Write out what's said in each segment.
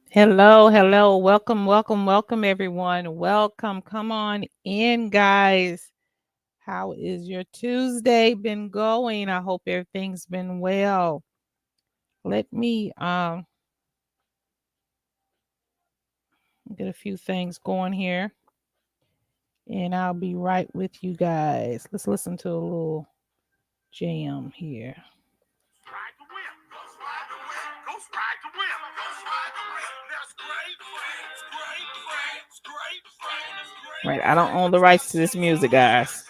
Hello, hello. Welcome, everyone. Welcome. Come on in, guys. How is your Tuesday been going? I hope everything's been well. Let me get a few things going here, and I'll be right with you guys. Let's listen to a little jam here. Right, I don't own the rights to this music, guys.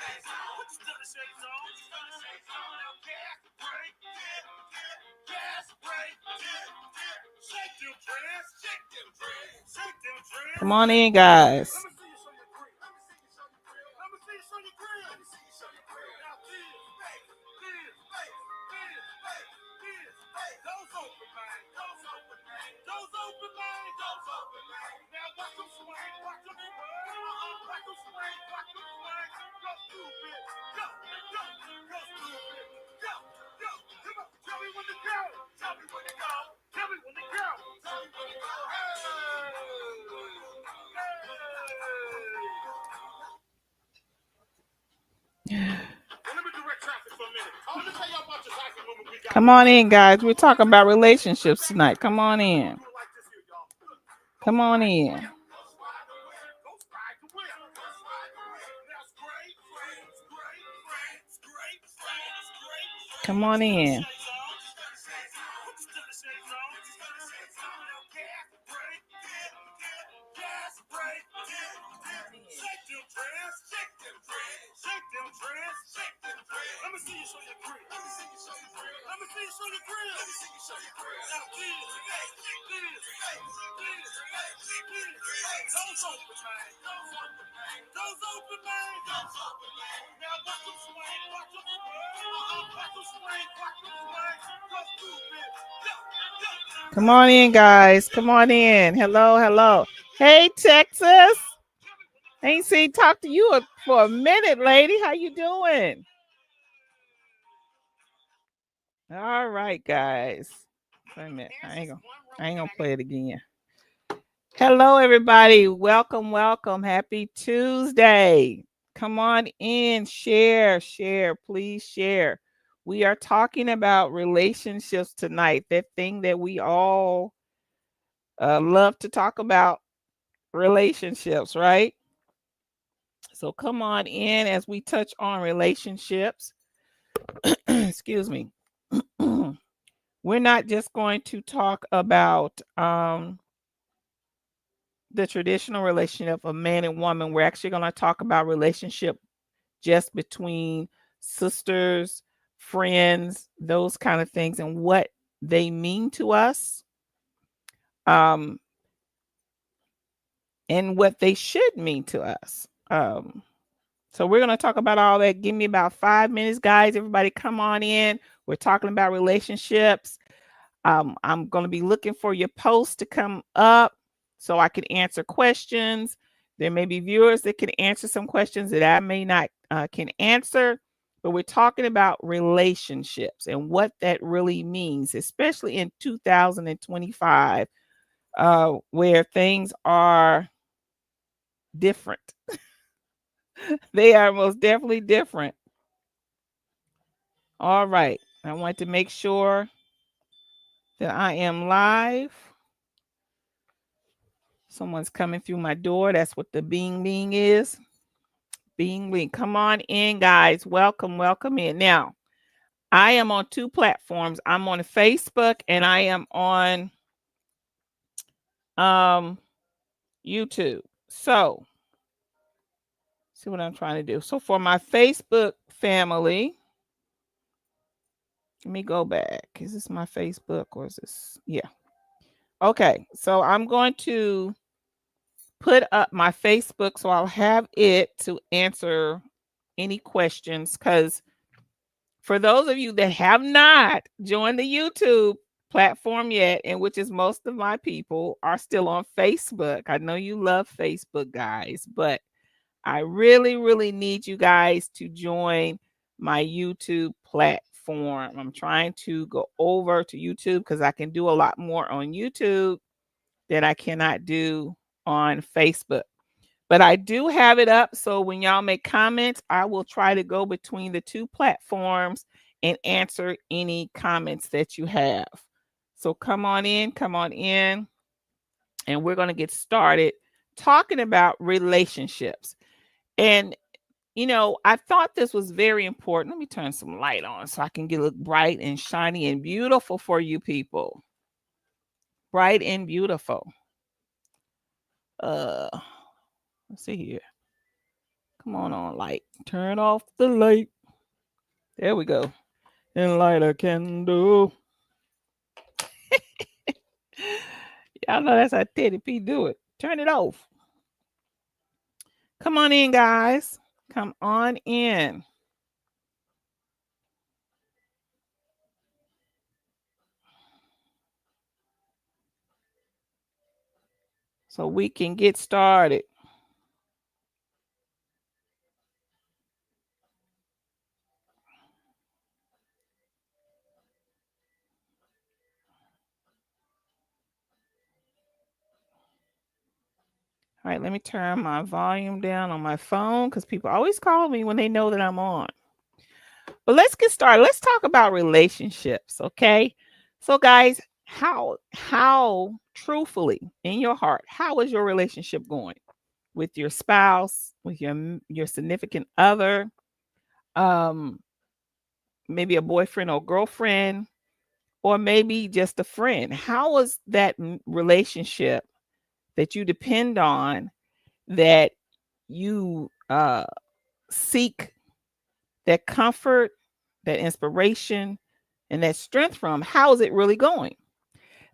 Come on in, guys. Come on in, guys. We're talking about relationships tonight. Come on in. Come on in. Come on in. Come on in, guys. Come on in. Hello, hello. Hey, Texas. Ain't seen talk to you for a minute, lady. How you doing? All right, guys. Wait a minute. I ain't gonna play it again. Hello, everybody. Welcome. Happy Tuesday. Come on in. Share. Please share. We are talking about relationships tonight. That thing that we all love to talk about, relationships, right? So come on in as we touch on relationships. Excuse me. We're not just going to talk about the traditional relationship of man and woman. We're actually going to talk about relationship just between sisters, friends, those kind of things, and what they mean to us, and what they should mean to us. So we're going to talk about all that. Give me about 5 minutes, guys. Everybody come on in. We're talking about relationships. I'm going to be looking for your posts to come up so I can answer questions. There may be viewers that can answer some questions that I may not can answer, but we're talking about relationships and what that really means, especially in 2025, where things are different. They are most definitely different. All right. I want to make sure that I am live. Someone's coming through my door. That's what the bing is. Bing. Come on in, guys. Welcome in. Now, I am on 2 platforms. I'm on Facebook and I am on YouTube. So, see what I'm trying to do. So for my Facebook family, let me go back. Is this my Facebook or is this? Yeah. Okay. So I'm going to put up my Facebook so I'll have it to answer any questions, because for those of you that have not joined the YouTube platform yet, and which is most of my people are still on Facebook. I know you love Facebook, guys, but I really need you guys to join my YouTube platform. I'm trying to go over to YouTube because I can do a lot more on YouTube that I cannot do on Facebook. But I do have it up. So when y'all make comments, I will try to go between the two platforms and answer any comments that you have. So come on in, and we're going to get started talking about relationships. And, I thought this was very important. Let me turn some light on so I can get look bright and shiny and beautiful for you people. Bright and beautiful. Let's see here. Come on, light. Turn off the light. There we go. And light a candle. Y'all know that's how Teddy P do it. Turn it off. Come on in, guys. Come on in. So we can get started. All right, let me turn my volume down on my phone because people always call me when they know that I'm on. But let's get started. Let's talk about relationships, okay? So guys, how truthfully in your heart, how is your relationship going with your spouse, with your significant other, um maybe a boyfriend or girlfriend, or maybe just a friend? How is that relationship that you depend on, that you seek that comfort, that inspiration, and that strength from? How is it really going?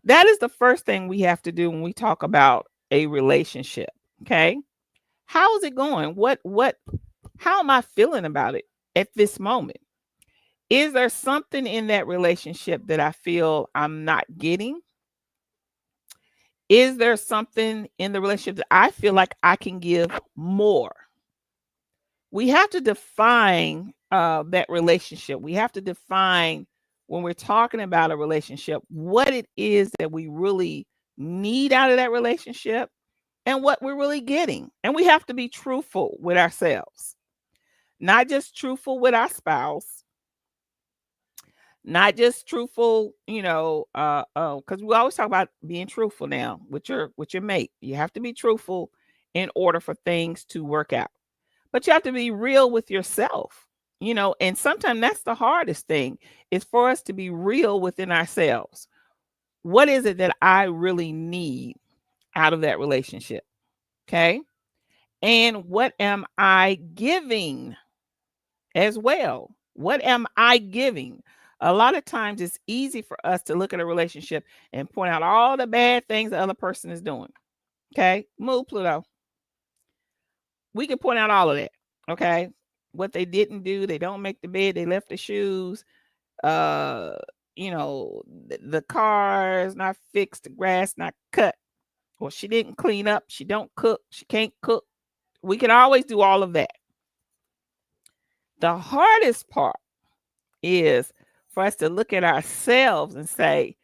That is the first thing we have to do when we talk about a relationship. Okay. How is it going? How am I feeling about it at this moment? Is there something in that relationship that I feel I'm not getting? Is there something in the relationship that I feel like I can give more? We have to define that relationship. We have to define, when we're talking about a relationship, what it is that we really need out of that relationship and what we're really getting. And we have to be truthful with ourselves, not just truthful with our spouse, not just truthful, because we always talk about being truthful now with your mate. You have to be truthful in order for things to work out. But you have to be real with yourself, and sometimes that's the hardest thing, is for us to be real within ourselves. What is it that I really need out of that relationship? Okay. And what am I giving as well? What am I giving? A lot of times it's easy for us to look at a relationship and point out all the bad things the other person is doing. Okay. Move, Pluto. We can point out all of that. Okay. What they didn't do, they don't make the bed, they left the shoes, uh, the car is not fixed, the grass not cut, or she didn't clean up, she don't cook, she can't cook. We can always do all of that. The hardest part is for us to look at ourselves and say,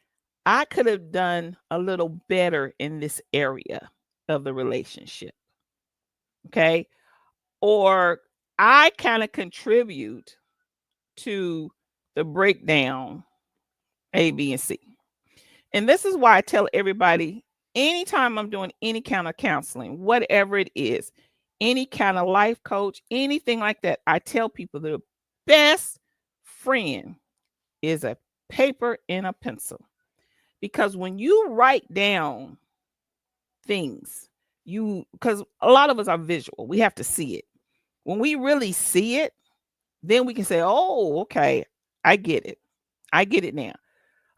I could have done a little better in this area of the relationship. Okay. Or I kind of contribute to the breakdown A, B, and C. And this is why I tell everybody, anytime I'm doing any kind of counseling, whatever it is, any kind of life coach, anything like that, I tell people the best friend is a paper and a pencil. Because when you write down things, because a lot of us are visual, we have to see it. When we really see it, then we can say, oh, okay, I get it. I get it now.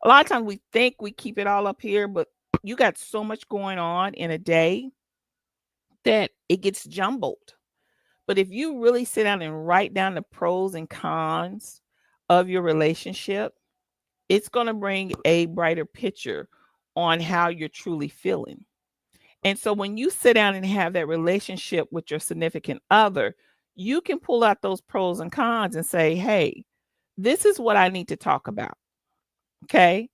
A lot of times we think we keep it all up here, but you got so much going on in a day that it gets jumbled. But if you really sit down and write down the pros and cons of your relationship, it's going to bring a brighter picture on how you're truly feeling. And so when you sit down and have that relationship with your significant other, you can pull out those pros and cons and say, hey, this is what I need to talk about. Okay.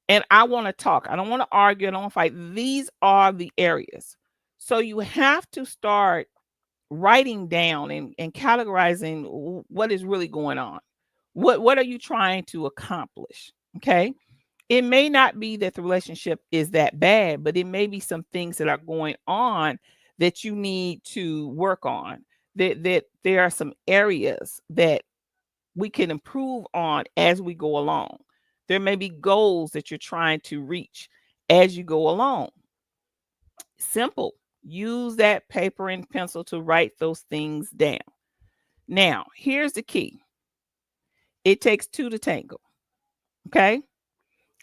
And I want to talk. I don't want to argue. I don't want to fight. These are the areas. So you have to start writing down and categorizing what is really going on. What are you trying to accomplish? Okay. It may not be that the relationship is that bad, but it may be some things that are going on that you need to work on. That there are some areas that we can improve on as we go along. There may be goals that you're trying to reach as you go along. Simple. Use that paper and pencil to write those things down. Now, here's the key. It takes two to tango. Okay?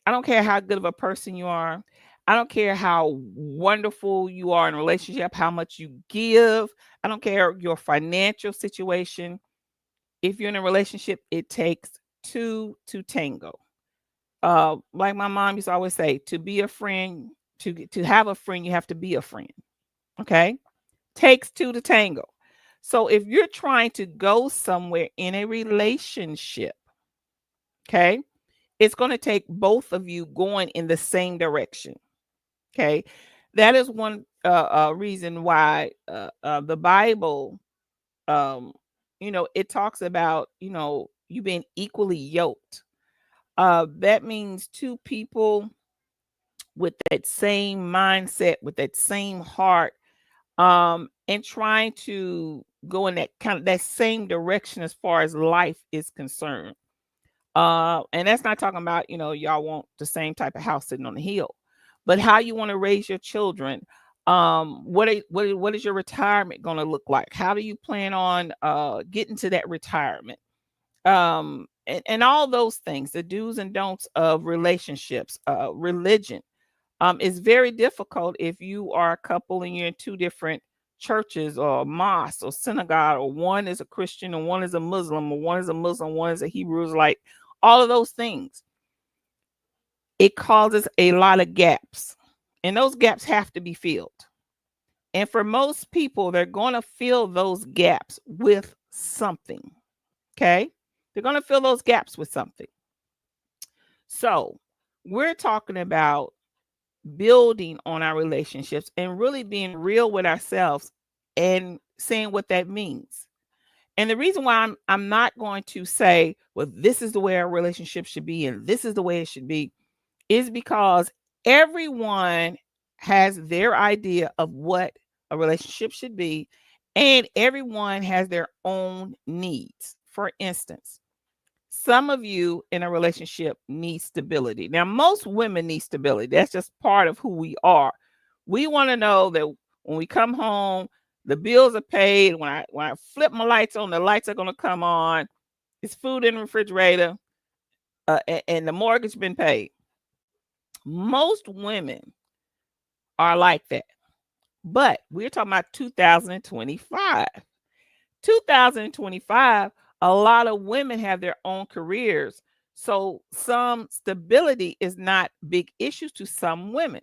I don't care how good of a person you are. I don't care how wonderful you are in a relationship, how much you give. I don't care your financial situation. If you're in a relationship, it takes two to tango. Like my mom used to always say, to be a friend, to have a friend, you have to be a friend. Okay? Takes two to tango. So if you're trying to go somewhere in a relationship, okay, it's going to take both of you going in the same direction. Okay. That is one reason why the Bible, um, it talks about, you being equally yoked. That means two people with that same mindset, with that same heart, and trying to go in that kind of that same direction as far as life is concerned. And that's not talking about, y'all want the same type of house sitting on the hill, but how you want to raise your children. What is your retirement going to look like? How do you plan on getting to that retirement? And all those things, the do's and don'ts of relationships, religion. It's very difficult if you are a couple and you're in two different churches or mosques or synagogue, or one is a Christian and one is a Muslim, or one is a Muslim, one is a Hebrew Israelite. All of those things, it causes a lot of gaps, and those gaps have to be filled. And for most people, they're going to fill those gaps with something. Okay, they're going to fill those gaps with something. So we're talking about building on our relationships and really being real with ourselves and saying what that means. And the reason why I'm not going to say, well, this is the way our relationship should be and this is the way it should be, is because everyone has their idea of what a relationship should be, and everyone has their own needs. For instance, some of you in a relationship need stability. Now, most women need stability. That's just part of who we are. We want to know that when we come home, the bills are paid. When I flip my lights on, the lights are going to come on. It's food in the refrigerator, and the mortgage been paid. Most women are like that. But we're talking about 2025. 2025, a lot of women have their own careers. So some stability is not big issues to some women.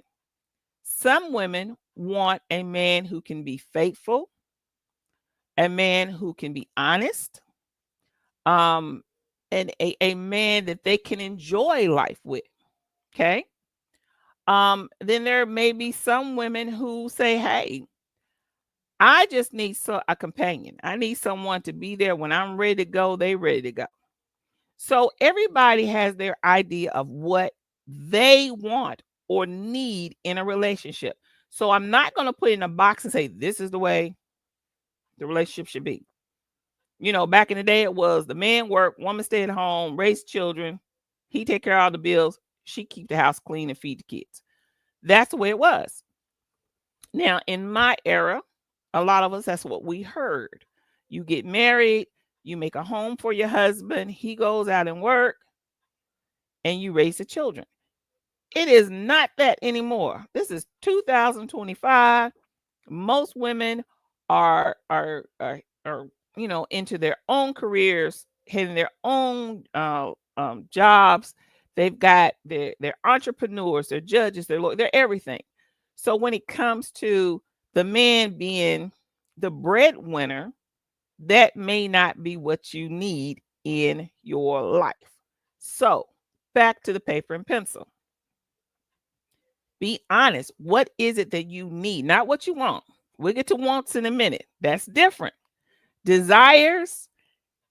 Some women want a man who can be faithful, a man who can be honest, um, and a man that they can enjoy life with. Okay. Then there may be some women who say, hey, I just need a companion. I need someone to be there when I'm ready to go, they ready to go. So everybody has their idea of what they want or need in a relationship. So I'm not going to put in a box and say this is the way the relationship should be. Back in the day, it was the man work, woman stay at home, raise children, he take care of all the bills, she keep the house clean and feed the kids. That's the way it was. Now, in my era, a lot of us, that's what we heard. You get married, you make a home for your husband, he goes out and work, and you raise the children. It is not that anymore. This is 2025. Most women are into their own careers, having their own jobs. They've got they're entrepreneurs, they're judges, they're everything. So when it comes to the man being the breadwinner, that may not be what you need in your life. So back to the paper and pencil. Be honest. What is it that you need? Not what you want. We'll get to wants in a minute. That's different. Desires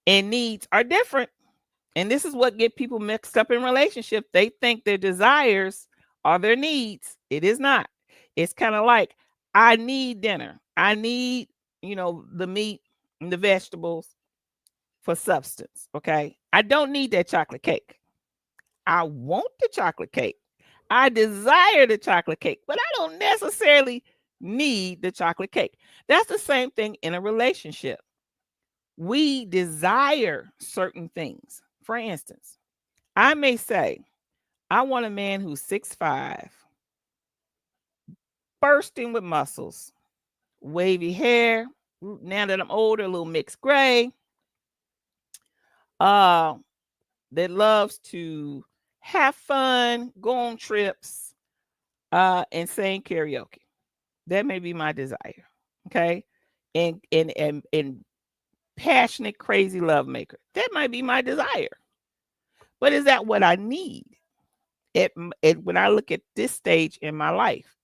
and needs are different. And this is what get people mixed up in relationships. They think their desires are their needs. It is not. It's kind of like, I need dinner. I need, the meat and the vegetables for substance. Okay. I don't need that chocolate cake. I want the chocolate cake. I desire the chocolate cake, but I don't necessarily need the chocolate cake. That's the same thing in a relationship. We desire certain things. For instance, I may say, I want a man who's 6'5", bursting with muscles, wavy hair. Now that I'm older, a little mixed gray. Uh, that loves to have fun, go on trips, and sing karaoke. That may be my desire. Okay. And passionate, crazy love maker. That might be my desire. But is that what I need? When I look at this stage in my life.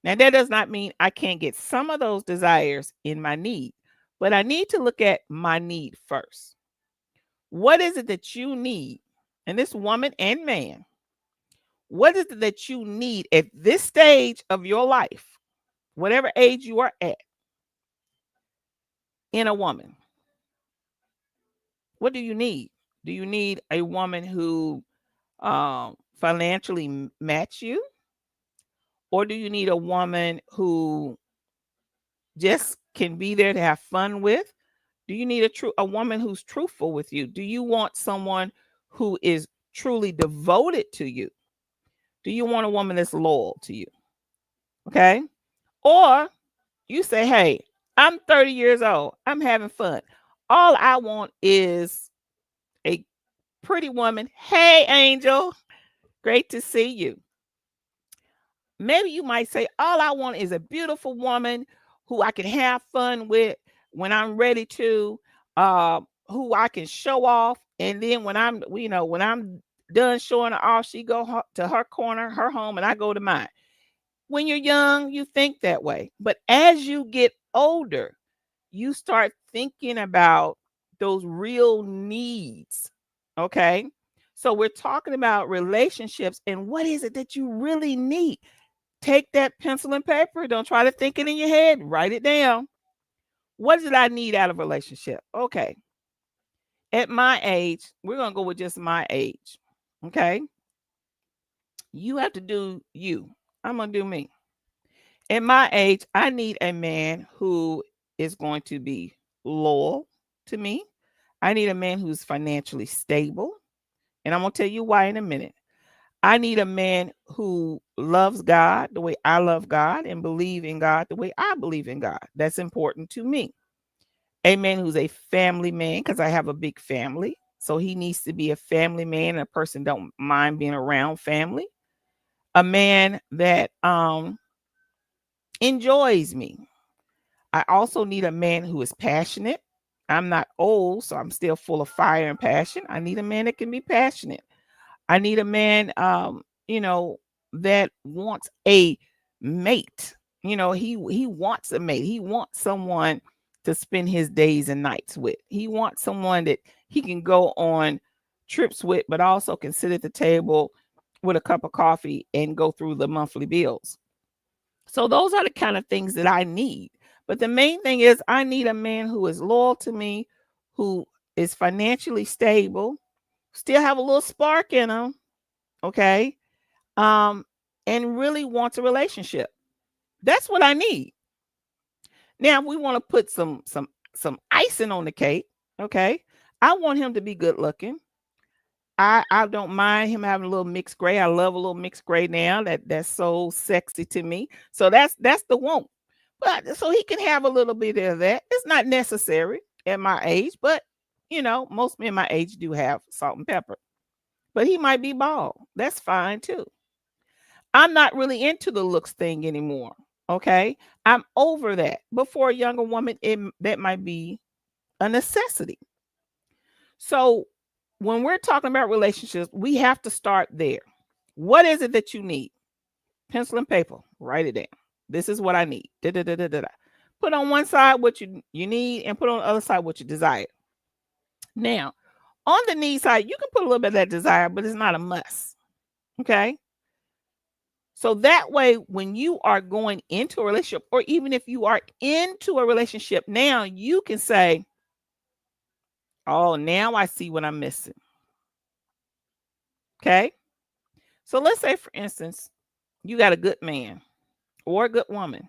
Now, that does not mean I can't get some of those desires in my need, but I need to look at my need first. What is it that you need? And this woman and man, what is it that you need at this stage of your life, whatever age you are at, in a woman? What do you need? Do you need a woman who financially match you? Or do you need a woman who just can be there to have fun with? Do you need a woman who's truthful with you? Do you want someone who is truly devoted to you? Do you want a woman that's loyal to you? Okay? Or you say, hey, I'm 30 years old. I'm having fun. All I want is a pretty woman. Hey, Angel, great to see you. Maybe you might say, all I want is a beautiful woman who I can have fun with when I'm ready to, who I can show off. And then when I'm done showing her off, she go to her corner, her home, and I go to mine. When you're young, you think that way. But as you get older, you start thinking about those real needs. Okay. So we're talking about relationships and what is it that you really need? Take that pencil and paper. Don't try to think it in your head. Write it down. What did I need out of a relationship? Okay. At my age, we're going to go with just my age. Okay. You have to do you. I'm going to do me. At my age, I need a man who is going to be loyal to me. I need a man who's financially stable. And I'm going to tell you why in a minute. I need a man who loves God the way I love God and believe in God the way I believe in God. That's important to me. A man who's a family man, because I have a big family. So he needs to be a family man. A person don't mind being around family. A man that enjoys me. I also need a man who is passionate. I'm not old, so I'm still full of fire and passion. I need a man that can be passionate. I need a man, that wants a mate. He wants a mate. He wants someone to spend his days and nights with. He wants someone that he can go on trips with, but also can sit at the table with a cup of coffee and go through the monthly bills. So those are the kind of things that I need. But the main thing is I need a man who is loyal to me, who is financially stable, still have a little spark in him, okay? Um, and really wants a relationship. That's what I need. Now, if we want to put some icing on the cake, okay? I want him to be good looking. I don't mind him having a little mixed gray. I love a little mixed gray now. That's so sexy to me. So that's the want. But so he can have a little bit of that. It's not necessary at my age, but most men my age do have salt and pepper. But he might be bald. That's fine too. I'm not really into the looks thing anymore. Okay. I'm over that. But for a younger woman, that might be a necessity. So when we're talking about relationships, we have to start there. What is it that you need? Pencil and paper, write it down. This is what I need. Da, da, da, da, da, da. Put on one side what you need and put on the other side what you desire. Now, on the need side, you can put a little bit of that desire, but it's not a must. Okay. So that way, when you are going into a relationship, or even if you are into a relationship now, you can say, oh, now I see what I'm missing. Okay. So let's say, for instance, you got a good man or a good woman.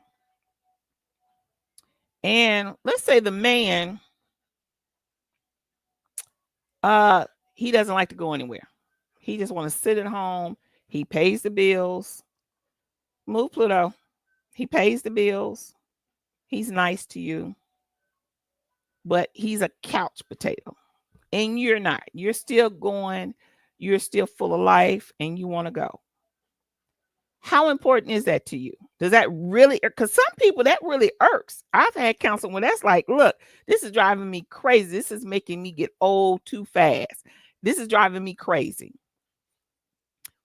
And let's say the man, he doesn't like to go anywhere. He just want to sit at home. He pays the bills. Move Pluto. He pays the bills. He's nice to you, but he's a couch potato. And you're not. You're still going. You're still full of life and you want to go. How important is that to you? Does that really, because some people that really irks. I've had counseling when that's like, look, this is driving me crazy. This is making me get old too fast. This is driving me crazy.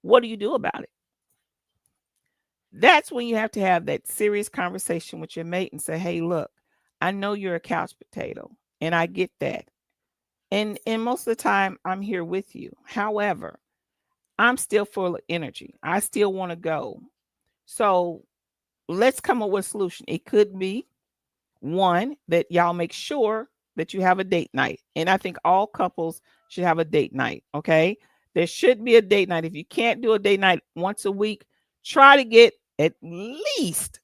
What do you do about it? That's when you have to have that serious conversation with your mate and say, hey, look, I know you're a couch potato and I get that. And most of the time I'm here with you. However, I'm still full of energy. I still want to go. So let's come up with a solution. It could be one that y'all make sure that you have a date night. And I think all couples should have a date night. Okay. There should be a date night. If you can't do a date night once a week, try to get at least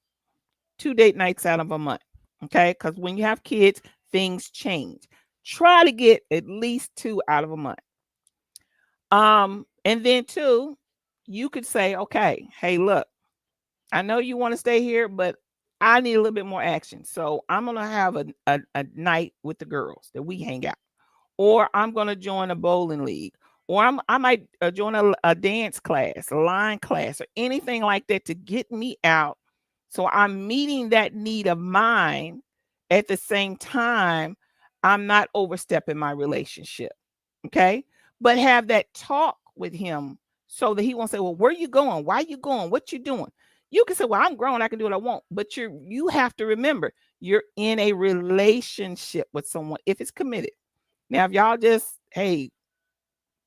2 date nights out of a month. Okay. Because when you have kids, things change. Try to get at least 2 out of a month. And then 2, you could say, okay, hey, look, I know you want to stay here, but I need a little bit more action. So I'm going to have a night with the girls that we hang out. Or I'm going to join a bowling league. Or I might join a dance class, a line class, or anything like that to get me out. So I'm meeting that need of mine. At the same time, I'm not overstepping my relationship. Okay. But have that talk with him so that he won't say, well, where you going? Why you going? What you doing? You can say, well, I'm grown. I can do what I want. But you have to remember, you're in a relationship with someone if it's committed. Now, if y'all just, hey,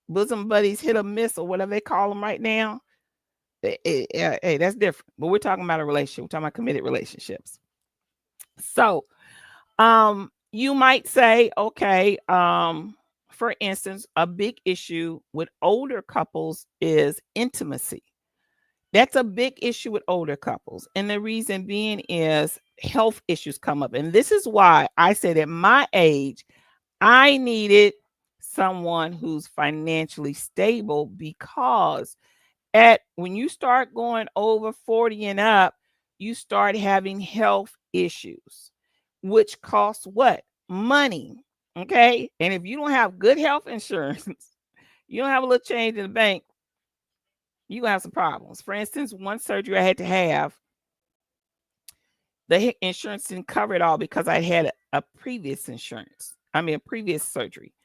bosom buddies, hit or miss or whatever they call them right now, hey, that's different. But we're talking about a relationship. We're talking about committed relationships. So you might say, okay, for instance, a big issue with older couples is intimacy. That's a big issue with older couples. And the reason being is health issues come up. And this is why I said at my age, I needed someone who's financially stable, because when you start going over 40 and up, you start having health issues, which costs what? Money. Okay. And if you don't have good health insurance, you don't have a little change in the bank, you're going to have some problems. For instance, one surgery I had to have, the insurance didn't cover it all because I had a previous a previous surgery.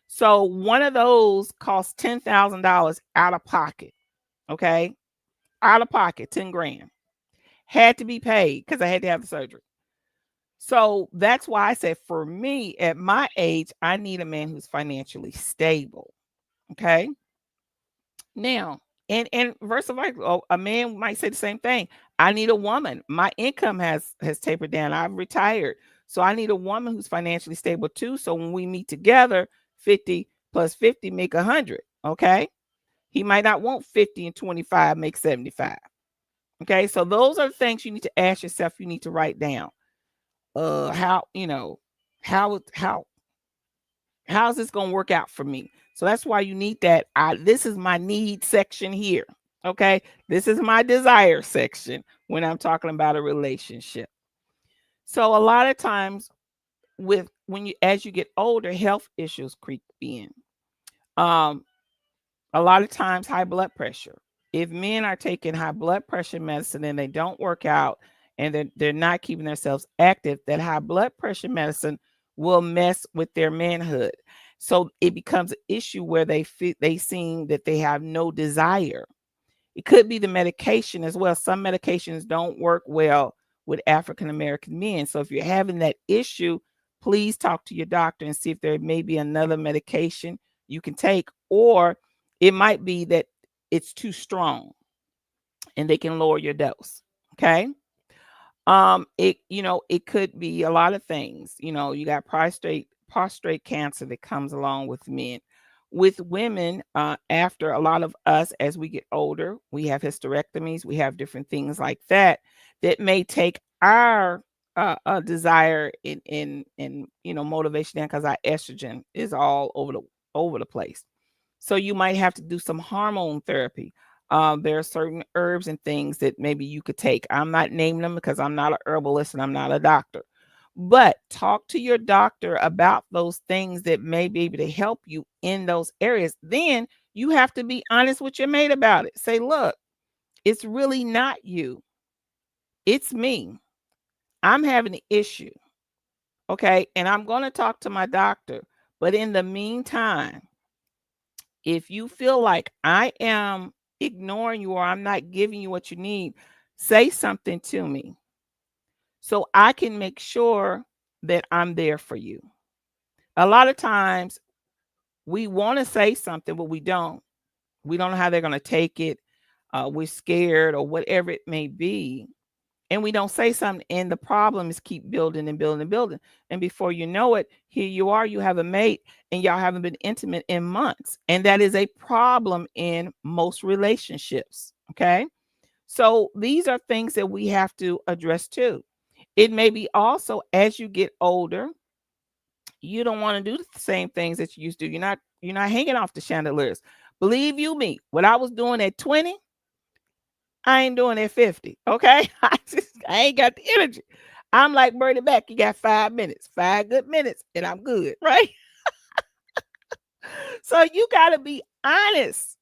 So one of those cost $10,000 out of pocket. Okay. Out of pocket, 10 grand. Had to be paid because I had to have the surgery. So that's why I said, for me, at my age, I need a man who's financially stable. Okay. Now, and versa versa, a man might say the same thing. I need a woman. My income has tapered down. I've retired. So I need a woman who's financially stable too. So when we meet together, 50 plus 50 make 100. Okay. He might not want 50 and 25 make 75. Okay. So those are the things you need to ask yourself. You need to write down. How how's this going to work out for me? So that's why you need that. This is my need section here. Okay. This is my desire section when I'm talking about a relationship. So a lot of times as you get older, health issues creep in. A lot of times high blood pressure. If men are taking high blood pressure medicine and they don't work out and they're not keeping themselves active, that high blood pressure medicine will mess with their manhood. So it becomes an issue where they seem that they have no desire. It could be the medication as well. Some medications don't work well with African American men. So if you're having that issue, please talk to your doctor and see if there may be another medication you can take, or it might be that it's too strong and they can lower your dose. Okay. It could be a lot of things. You got prostrate cancer that comes along with men. With women, after a lot of us, as we get older, we have hysterectomies, we have different things like that that may take our desire in motivation down, because our estrogen is all over the place. So you might have to do some hormone therapy. There are certain herbs and things that maybe you could take. I'm not naming them because I'm not a herbalist and I'm not a doctor. But talk to your doctor about those things that may be able to help you in those areas. Then you have to be honest with your mate about it. Say, look, it's really not you. It's me. I'm having an issue. Okay. And I'm going to talk to my doctor. But in the meantime, if you feel like I am ignoring you or I'm not giving you what you need, say something to me so I can make sure that I'm there for you. A lot of times we want to say something, but we don't. We don't know how they're going to take it. We're scared or whatever it may be. And we don't say something. And the problem is keep building and building and building. And before you know it, here you are, you have a mate and y'all haven't been intimate in months. And that is a problem in most relationships. Okay. So these are things that we have to address too. It may be also as you get older, you don't want to do the same things that you used to do. You're not hanging off the chandeliers. Believe you me, what I was doing at 20, I ain't doing at 50. Okay. I ain't got the energy. I'm like Bertie Mac. You got 5 minutes, 5 good minutes, and I'm good. Right. So you got to be honest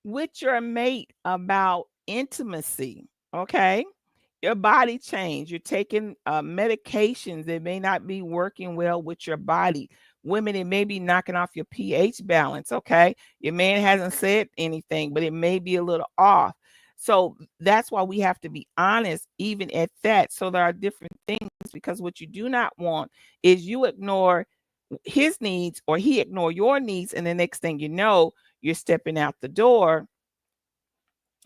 with your mate about intimacy. Okay. Your body change. You're taking medications that may not be working well with your body. Women, it may be knocking off your pH balance. Okay. Your man hasn't said anything, but it may be a little off. So that's why we have to be honest, even at that. So there are different things, because what you do not want is you ignore his needs or he ignore your needs. And the next thing you know, you're stepping out the door.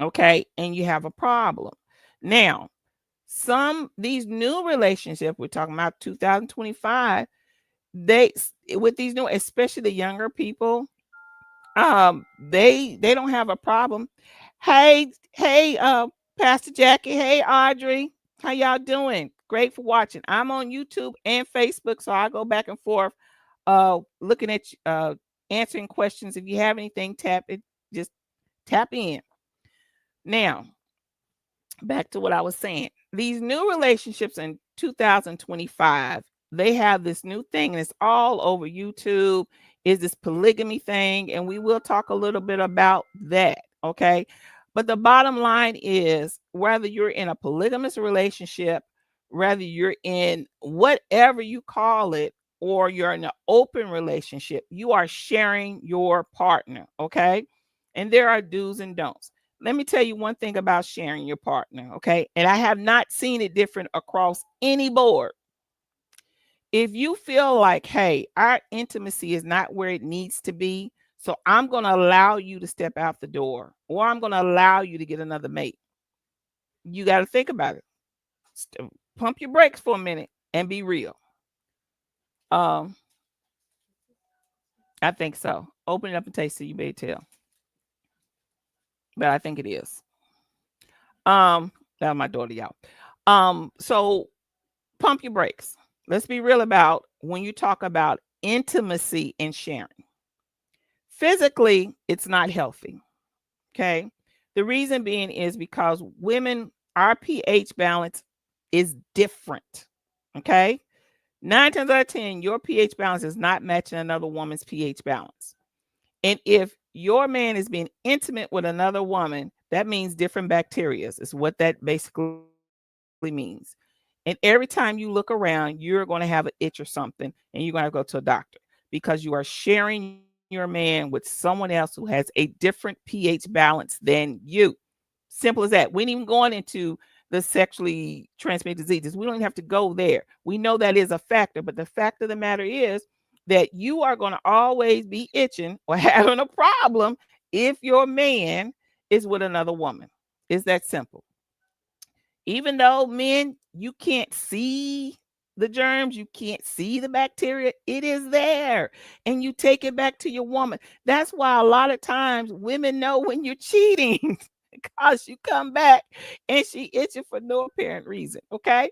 Okay. And you have a problem. Now, these new relationships we're talking about 2025, they with these new, especially the younger people, they don't have a problem. Hey, Pastor Jackie, hey Audrey, how y'all doing? Great for watching. I'm on YouTube and Facebook, so I go back and forth looking at answering questions. If you have anything, tap it, just tap in. Now back to what I was saying. These new relationships in 2025, they have this new thing, and it's all over YouTube, is this polygamy thing. And we will talk a little bit about that. Okay. But the bottom line is, whether you're in a polygamous relationship, whether you're in whatever you call it, or you're in an open relationship, you are sharing your partner. Okay. And there are do's and don'ts. Let me tell you one thing about sharing your partner, okay? And I have not seen it different across any board. If you feel like, hey, our intimacy is not where it needs to be, so I'm going to allow you to step out the door, or I'm going to allow you to get another mate, you got to think about it. Pump your brakes for a minute and be real. Um, I think so. Open it up and taste it. You may tell, but I think it is. That was my daughter, y'all. So pump your brakes. Let's be real about when you talk about intimacy and sharing. Physically, it's not healthy. Okay. The reason being is because women, our pH balance is different. Okay. 9 times out of 10, your pH balance is not matching another woman's pH balance. And if your man is being intimate with another woman, that means different bacteria, is what that basically means. And every time you look around, you're going to have an itch or something, and you're going to go to a doctor, because you are sharing your man with someone else who has a different pH balance than you. Simple as that. We ain't even going into the sexually transmitted diseases. We don't even have to go there. We know that is a factor, but the fact of the matter is that you are going to always be itching or having a problem if your man is with another woman. It's that simple. Even though men, you can't see the germs, you can't see the bacteria, it is there. And you take it back to your woman. That's why a lot of times women know when you're cheating because you come back and she itching for no apparent reason. Okay.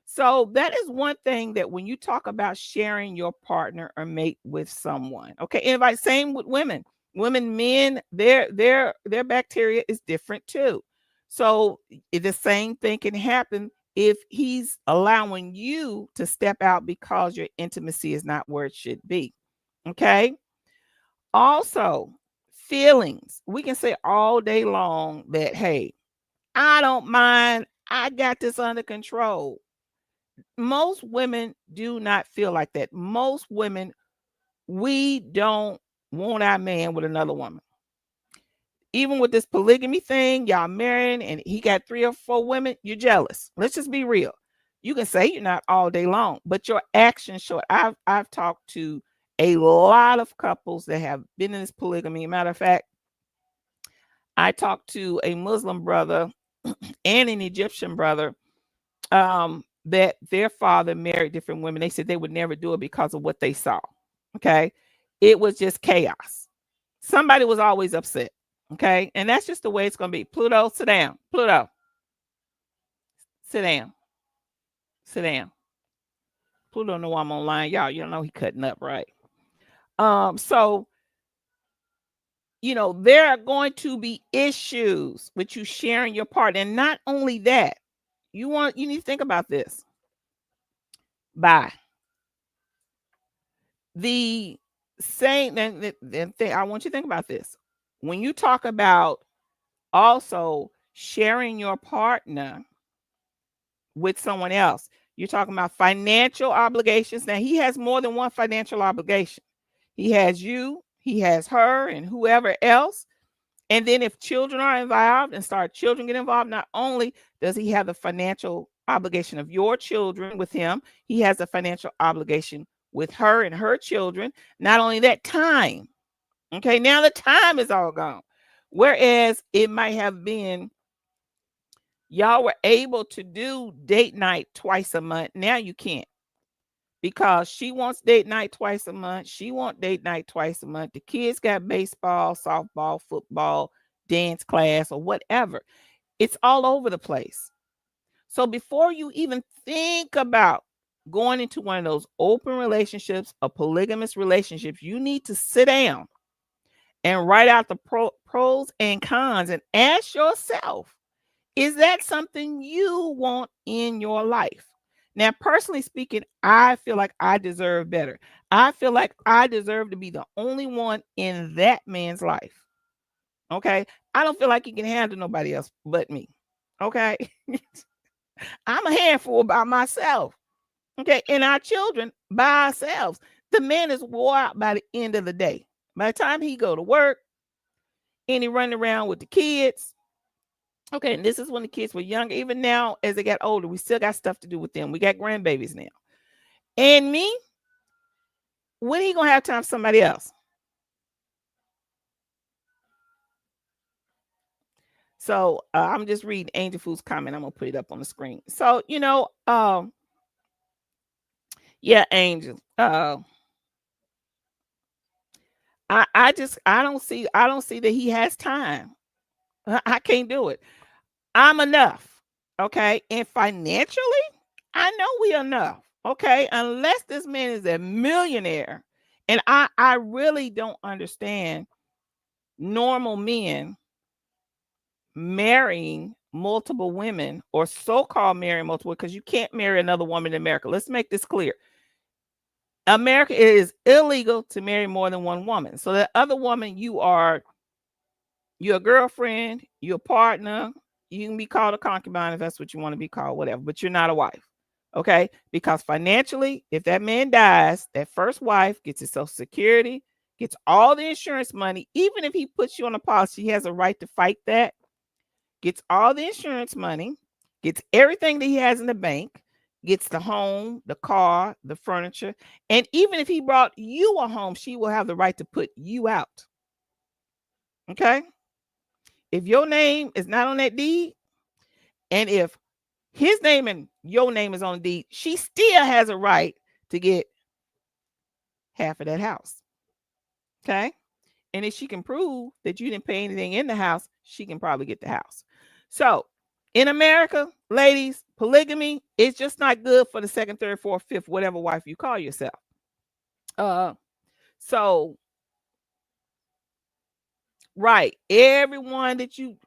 So that is one thing that when you talk about sharing your partner or mate with someone, okay, and like same with women, men, their bacteria is different too. So the same thing can happen if he's allowing you to step out because your intimacy is not where it should be. Okay. Also, feelings. We can say all day long that, hey, I don't mind. I got this under control. Most women do not feel like that. Most women, we don't want our man with another woman. Even with this polygamy thing, y'all marrying and he got 3 or 4 women, you're jealous. Let's just be real. You can say you're not all day long, but your actions show it. I've talked to a lot of couples that have been in this polygamy. Matter of fact, I talked to a Muslim brother and an Egyptian brother that their father married different women. They said they would never do it because of what they saw. Okay. It was just chaos. Somebody was always upset. Okay. And that's just the way it's going to be. Pluto, sit down. Pluto, sit down. Sit down. Pluto know I'm online. Y'all, you don't know he cutting up, right? So there are going to be issues with you sharing your part. And not only that, you need to think about this. Bye. The same thing, I want you to think about this. When you talk about also sharing your partner with someone else, you're talking about financial obligations. Now, he has more than one financial obligation. He has you, he has her, and whoever else. And then if children are involved and children get involved, not only does he have the financial obligation of your children with him, he has a financial obligation with her and her children. Not only that, time. Okay, now the time is all gone. Whereas it might have been y'all were able to do date night twice a month. Now you can't because she wants date night twice a month. She wants date night twice a month. The kids got baseball, softball, football, dance class, or whatever. It's all over the place. So before you even think about going into one of those open relationships or polygamous relationships, you need to sit down and write out the pros and cons and ask yourself, is that something you want in your life? Now, personally speaking, I feel like I deserve better. I feel like I deserve to be the only one in that man's life. Okay. I don't feel like he can handle nobody else but me. Okay. I'm a handful by myself. Okay. And our children by ourselves. The man is wore out by the end of the day. By the time he go to work and he running around with the kids. Okay. And this is when the kids were younger. Even now, as they got older, we still got stuff to do with them. We got grandbabies now. And me, when he going to have time for somebody else? So I'm just reading Angel Food's comment. I'm going to put it up on the screen. So, yeah, Angel. I don't see that he has time. I can't do it. I'm enough. Okay. And financially, I know we enough. Okay. Unless this man is a millionaire. And I really don't understand normal men marrying multiple women or so-called marrying multiple, because you can't marry another woman in America. Let's make this clear. America, it is illegal to marry more than one woman. So the other woman, you're a girlfriend, you're a partner, you can be called a concubine if that's what you want to be called, whatever, but you're not a wife. Okay. Because financially, if that man dies, that first wife gets his Social Security, gets all the insurance money. Even if he puts you on a policy, he has a right to fight that. gets all the insurance money, gets everything that he has in the bank, gets the home, the car, the furniture. And even if he brought you a home, she will have the right to put you out. Okay? If your name is not on that deed, and if his name and your name is on the deed, she still has a right to get half of that house. Okay? And if she can prove that you didn't pay anything in the house, she can probably get the house. So in America, ladies, polygamy is just not good for the second, third, fourth, fifth, whatever wife you call yourself. Uh, so right, everyone that you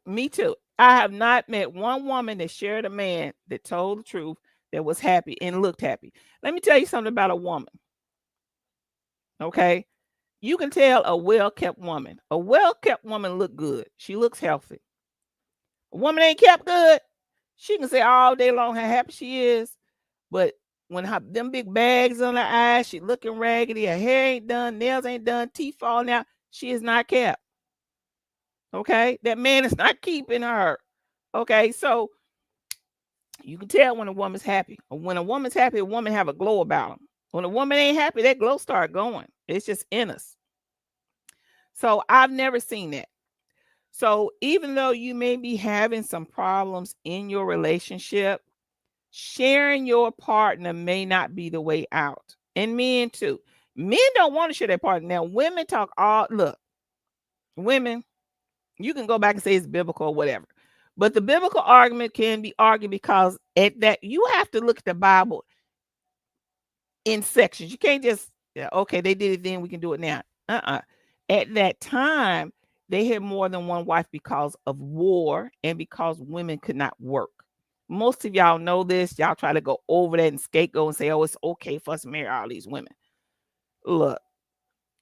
me too. I have not met one woman that shared a man that told the truth that was happy and looked happy. Let me tell you something about a woman. Okay, you can tell a well-kept woman. A well-kept woman look good. She looks healthy. A woman ain't kept good. She can say all day long how happy she is, but when them big bags on her eyes, she looking raggedy, her hair ain't done, nails ain't done, teeth falling out, she is not kept. Okay, that man is not keeping her. Okay, so you can tell when a woman's happy. When a woman's happy, a woman have a glow about them. When a woman ain't happy, that glow start going. It's just in us. So I've never seen that. So even though you may be having some problems in your relationship, sharing your partner may not be the way out. And men too. Men don't want to share their partner. Now, women talk all look, women, you can go back and say it's biblical or whatever. But the biblical argument can be argued because at that you have to look at the Bible in sections. You can't just, yeah, okay, they did it then, we can do it now. At that time, they had more than one wife because of war and because women could not work. Most of y'all know this. Y'all try to go over that and scapegoat and say, oh, it's okay for us to marry all these women. Look,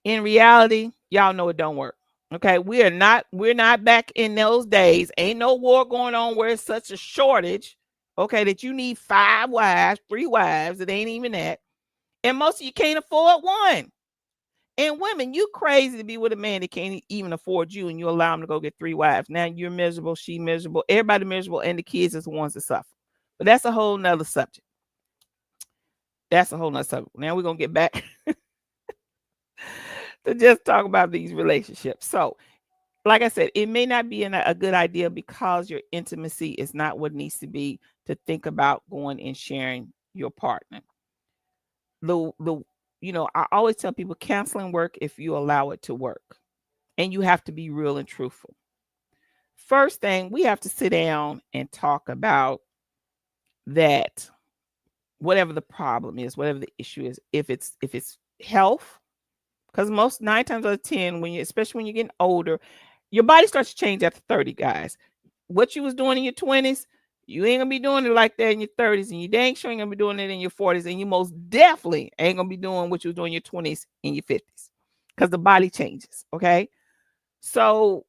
in reality, y'all know it don't work. Okay, we're not back in those days. Ain't no war going on where it's such a shortage. Okay, that you need 5 wives, 3 wives. It ain't even that. And most of you can't afford one. And women, you crazy to be with a man that can't even afford you, and you allow him to go get 3 wives. Now you're miserable, she miserable, everybody miserable, and the kids is the ones that suffer. But that's a whole nother subject. That's a whole nother subject. Now we're gonna get back to just talk about these relationships. So, like I said, it may not be a good idea because your intimacy is not what it needs to be to think about going and sharing your partner. The I always tell people counseling work if you allow it to work. And you have to be real and truthful. First thing, we have to sit down and talk about that whatever the problem is, whatever the issue is, if it's health, because most 9 times out of 10, especially when you're getting older, your body starts to change after 30, guys. What you was doing in your 20s, you ain't gonna be doing it like that in your 30s, and you dang sure ain't gonna be doing it in your 40s, and you most definitely ain't gonna be doing what you was doing in your 20s in your 50s, because the body changes. Okay, so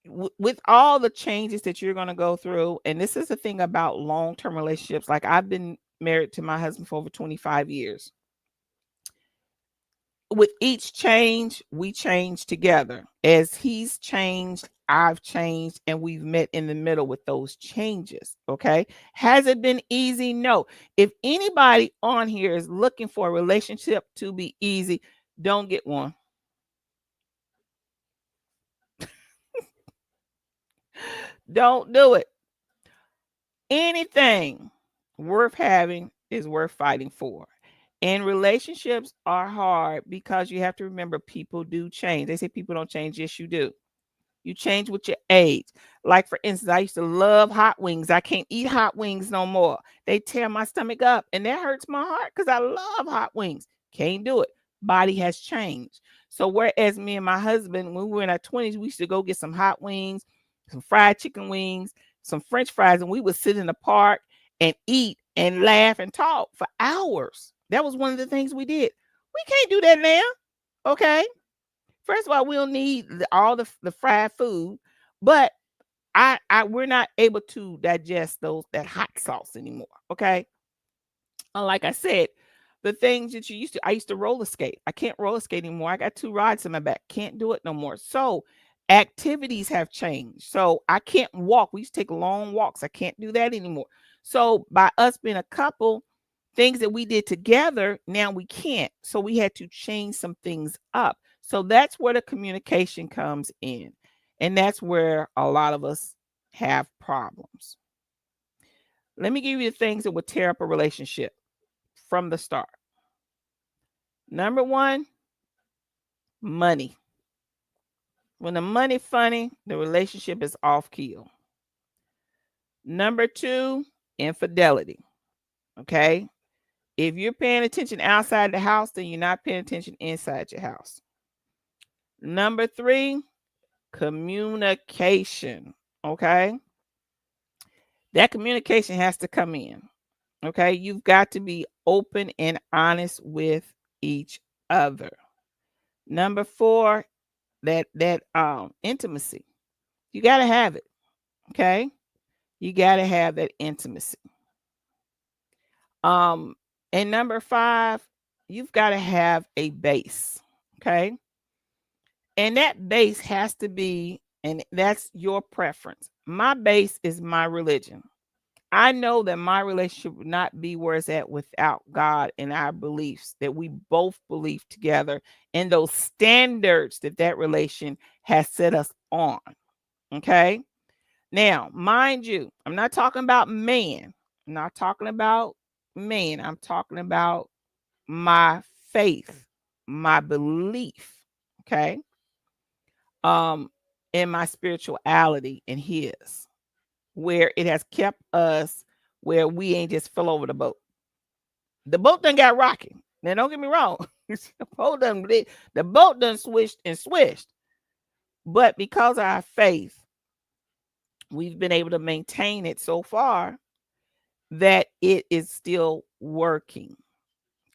with all the changes that you're gonna go through, and this is the thing about long-term relationships. Like I've been married to my husband for over 25 years. With each change, we change together. As he's changed, I've changed, and we've met in the middle with those changes. Okay. Has it been easy? No. If anybody on here is looking for a relationship to be easy, don't get one. Don't do it. Anything worth having is worth fighting for. And relationships are hard because you have to remember people do change. They say people don't change. Yes, you do. You change with your age. Like, for instance, I used to love hot wings. I can't eat hot wings no more. They tear my stomach up, and that hurts my heart because I love hot wings. Can't do it. Body has changed. So, whereas me and my husband, when we were in our 20s, we used to go get some hot wings, some fried chicken wings, some French fries, and we would sit in the park and eat and laugh and talk for hours. That was one of the things we did. We can't do that now. Okay. First of all, we don't need all the fried food, but we're not able to digest that hot sauce anymore. Okay. Like I said, the things that I used to roller skate. I can't roller skate anymore. I got 2 rods in my back. Can't do it no more. So Activities have changed. So I can't walk. We used to take long walks. I can't do that anymore. So by us being a couple, things that we did together, now we can't. So we had to change some things up. So that's where the communication comes in. And that's where a lot of us have problems. Let me give you the things that would tear up a relationship from the start. Number one, money. When the money funny, the relationship is off keel. Number two, infidelity. Okay. If you're paying attention outside the house, then you're not paying attention inside your house. Number three, communication. Okay. That communication has to come in. Okay. You've got to be open and honest with each other. Number four, that intimacy. You got to have it. Okay. You got to have that intimacy. Um, and number five, you've got to have a base. Okay. And that base has to be, and that's your preference. My base is my religion. I know that my relationship would not be where it's at without God and our beliefs that we both believe together and those standards that that relation has set us on. Okay. Now, mind you, I'm not talking about man. I'm not talking about man. I'm talking about my faith, my belief. Okay. Um, in my spirituality and his, where it has kept us where we ain't just fell over the boat. The boat done got rocky. Now, don't get me wrong. The boat done swished and swished. But because of our faith, we've been able to maintain it so far that it is still working.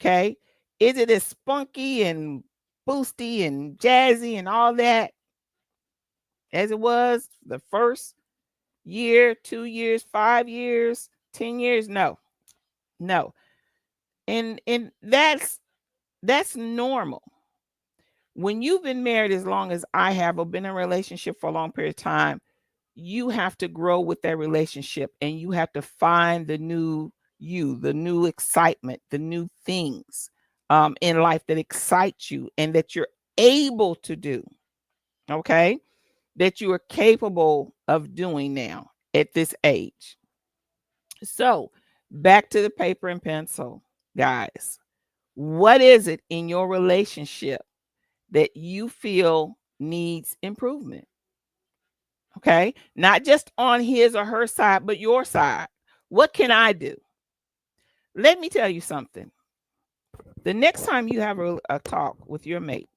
Okay. Is it as spunky and boosty and jazzy and all that as it was the first year, 2 years, 5 years, 10 years? No. No. And that's normal. When you've been married as long as I have or been in a relationship for a long period of time, you have to grow with that relationship and you have to find the new you, the new excitement, the new things in life that excite you and that you're able to do. Okay. That you are capable of doing now at this age. So back to the paper and pencil, guys. What is it in your relationship that you feel needs improvement? Okay. Not just on his or her side, but your side. What can I do? Let me tell you something. The next time you have a talk with your mate,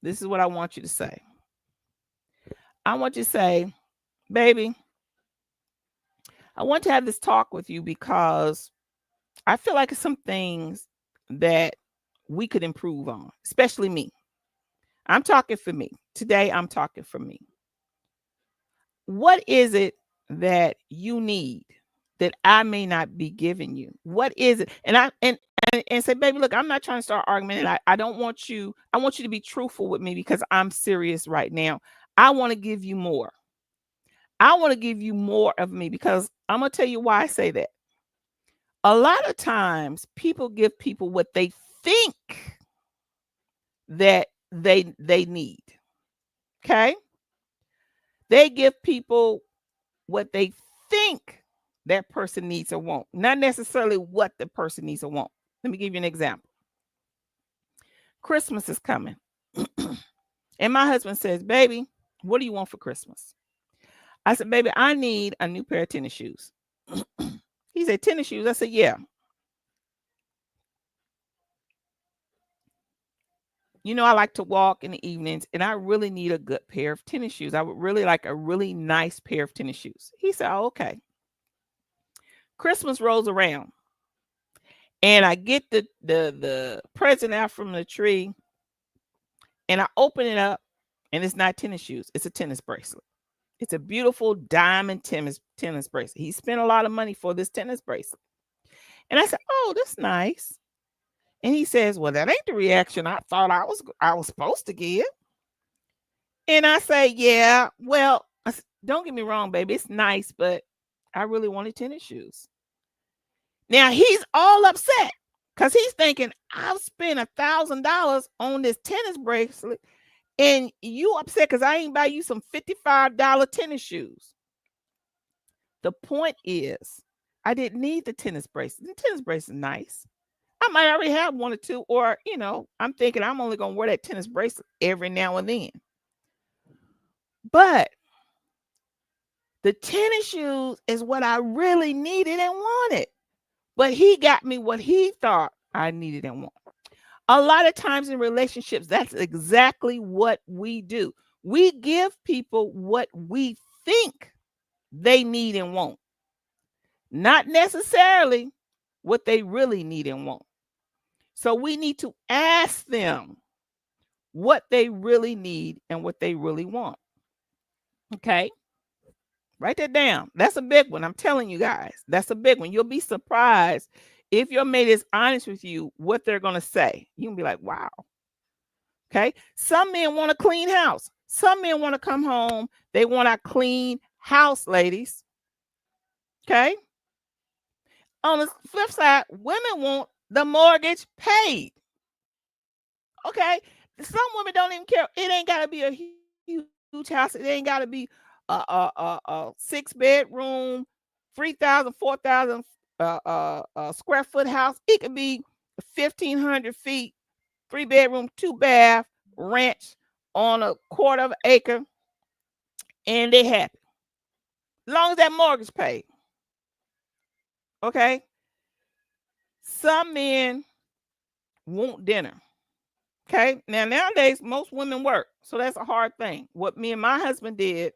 this is what I want you to say. I want you to say, baby, I want to have this talk with you because I feel like it's some things that we could improve on, especially me. I'm talking for me. Today, I'm talking for me. What is it that you need that I may not be giving you? What is it? And say, baby, look, I'm not trying to start argument. And I don't want you, I want you to be truthful with me because I'm serious right now. I want to give you more. I want to give you more of me because I'm going to tell you why I say that. A lot of times people give people what they think that they need. Okay? They give people what they think that person needs or want, not necessarily what the person needs or want. Let me give you an example. Christmas is coming. And my husband says, baby, what do you want for Christmas? I said, baby, I need a new pair of tennis shoes. He said, tennis shoes? I said, yeah. You know, I like to walk in the evenings and I really need a good pair of tennis shoes. I would really like a really nice pair of tennis shoes. He said, oh, okay. Christmas rolls around and I get the present out from the tree and I open it up and it's not tennis shoes. It's a tennis bracelet. It's a beautiful diamond tennis bracelet. He spent a lot of money for this tennis bracelet. And I said, oh, that's nice. And he says, well, that ain't the reaction I thought I was supposed to give. And I say, yeah, well, don't get me wrong, baby. It's nice, but I really wanted tennis shoes. Now he's all upset because he's thinking, I've spent $1,000 on this tennis bracelet and you upset because I ain't buy you some $55 tennis shoes. The point is, I didn't need the tennis bracelet. The tennis bracelet is nice. I might already have one or two, or I'm thinking I'm only gonna wear that tennis bracelet every now and then. But the tennis shoes is what I really needed and wanted. But he got me what he thought I needed and wanted. A lot of times in relationships, that's exactly what we do. We give people what we think they need and want, not necessarily what they really need and want. So we need to ask them what they really need and what they really want. Okay. Write that down. That's a big one. I'm telling you guys, that's a big one. You'll be surprised if your mate is honest with you what they're going to say. You can be like, wow. Okay. Some men want a clean house. Some men want to come home. They want a clean house, ladies. Okay. On the flip side, women want the mortgage paid. Okay. Some women don't even care. It ain't got to be a huge house. It ain't got to be a 6-bedroom, 3,000, 4,000 square foot house. It could be 1,500 feet, 3-bedroom, 2-bath ranch on a quarter of an acre, and they happy. As long as that mortgage paid. Okay. Some men want dinner. Okay. Now, nowadays, most women work. So that's a hard thing. What me and my husband did,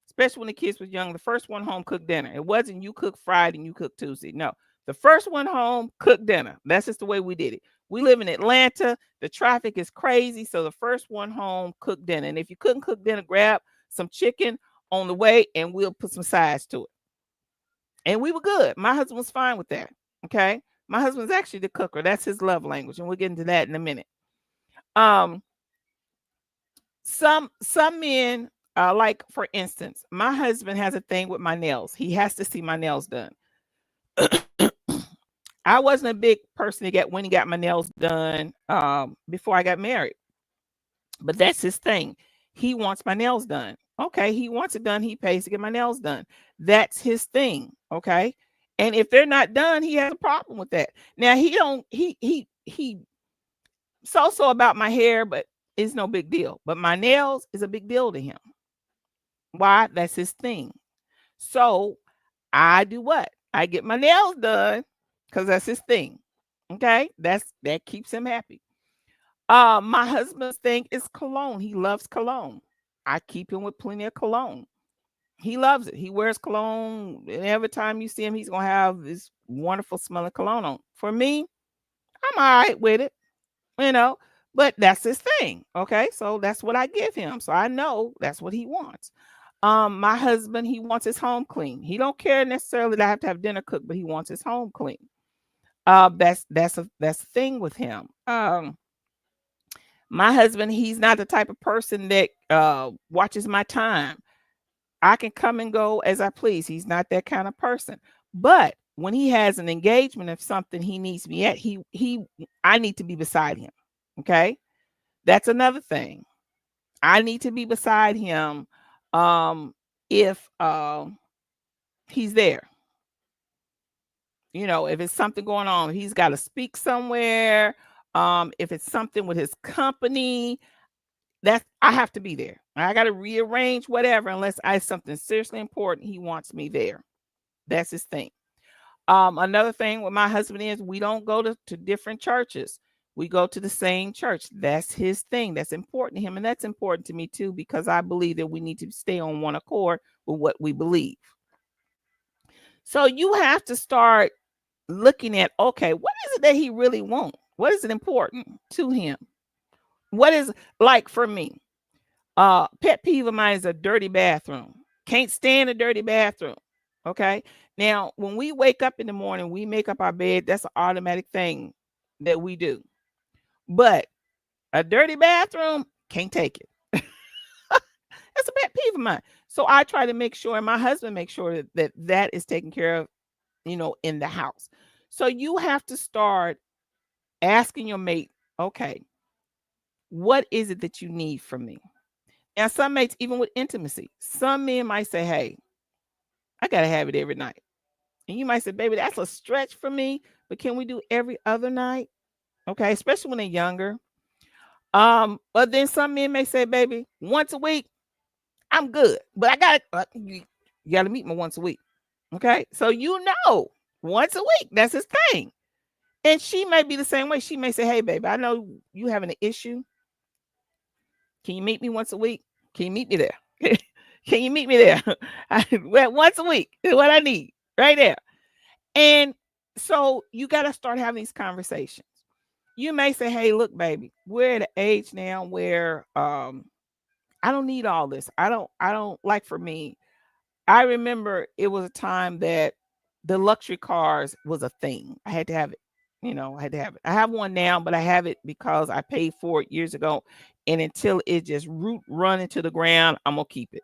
especially when the kids was young, the first one home cooked dinner. It wasn't you cook Friday and you cook Tuesday. No. The first one home cooked dinner. That's just the way we did it. We live in Atlanta. The traffic is crazy. So the first one home cooked dinner. And if you couldn't cook dinner, grab some chicken on the way and we'll put some sides to it. And we were good. My husband was fine with that. Okay. My husband's actually the cooker. That's his love language. And we'll get into that in a minute. Um, some men, like for instance, my husband has a thing with my nails. He has to see my nails done. I wasn't a big person to get when he got my nails done before I got married. But that's his thing. He wants my nails done. Okay, he wants it done. He pays to get my nails done. That's his thing. Okay. And if they're not done, he has a problem with that. Now he don't he so about my hair, but it's no big deal. But my nails is a big deal to him. Why? That's his thing. So I do what? I get my nails done because that's his thing. Okay. That keeps him happy. My husband's thing is cologne. He loves cologne. I keep him with plenty of cologne. He loves it. He wears cologne. And every time you see him, he's gonna have this wonderful smelling cologne on. For me, I'm all right with it, you know, but that's his thing. Okay. So that's what I give him. So I know that's what he wants. My husband, he wants his home clean. He don't care necessarily that I have to have dinner cooked, but he wants his home clean. That's a thing with him. My husband, he's not the type of person that watches my time. I can come and go as I please. He's not that kind of person. But when he has an engagement of something he needs me at, I need to be beside him. Okay? That's another thing. I need to be beside him if he's there. If it's something going on, he's got to speak somewhere. If it's something with his company, I have to be there. I got to rearrange whatever unless I something seriously important. He wants me there. That's his thing. Another thing with my husband is we don't go to different churches. We go to the same church. That's his thing. That's important to him. And that's important to me too, because I believe that we need to stay on one accord with what we believe. So you have to start looking at, okay, what is it that he really wants? What is it important to him? What is, like for me, pet peeve of mine is a dirty bathroom. Can't stand a dirty bathroom. Okay. Now, when we wake up in the morning, we make up our bed. That's an automatic thing that we do. But a dirty bathroom, can't take it. That's a pet peeve of mine. So I try to make sure, and my husband makes sure that is taken care of, in the house. So you have to start asking your mate, okay, what is it that you need from me? Now, some mates, even with intimacy, some men might say, hey, I got to have it every night. And you might say, baby, that's a stretch for me, but can we do every other night? Okay, especially when they're younger. But then some men may say, baby, once a week, I'm good. But you got to meet me once a week. Okay, so once a week, that's his thing. And she may be the same way. She may say, hey, baby, I know you having an issue. Can you meet me once a week? Can you meet me there? Can you meet me there? Well, once a week is what I need right there. And so you got to start having these conversations. You may say, hey, look, baby, we're at an age now where I don't need all this. I don't like, for me. I remember it was a time that the luxury cars was a thing. I had to have it. I had to have it. I have one now, but I have it because I paid for it years ago. And until it just run into the ground, I'm gonna keep it.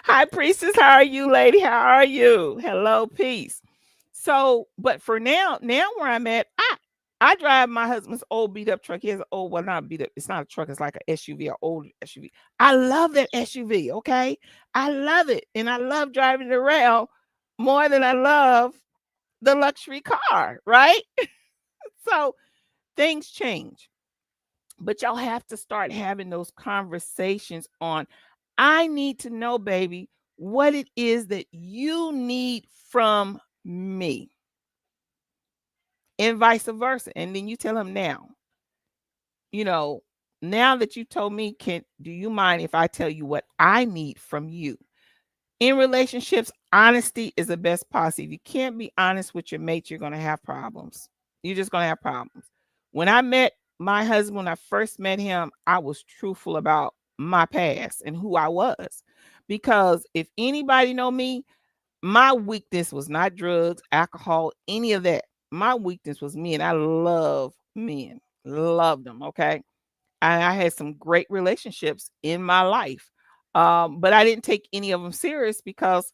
Hi, priestess. How are you, lady? How are you? Hello, peace. So, but for now where I'm at, I drive my husband's old beat up truck. He has an old, well, not beat up. It's not a truck. It's like an SUV, an old SUV. I love that SUV. Okay, I love it, and I love driving it around more than I love the luxury car. Right? So things change, but y'all have to start having those conversations on. I need to know, baby, what it is that you need from me, and vice versa. And then you tell him now, you know, now that you told me, do you mind if I tell you what I need from you? In relationships, honesty is the best policy. If you can't be honest with your mate, you're going to have problems. You're just going to have problems. When I met my husband, when I first met him, I was truthful about my past and who I was. Because if anybody know me, my weakness was not drugs, alcohol, any of that. My weakness was men. I love men. Love them, okay? And I had some great relationships in my life. But I didn't take any of them serious because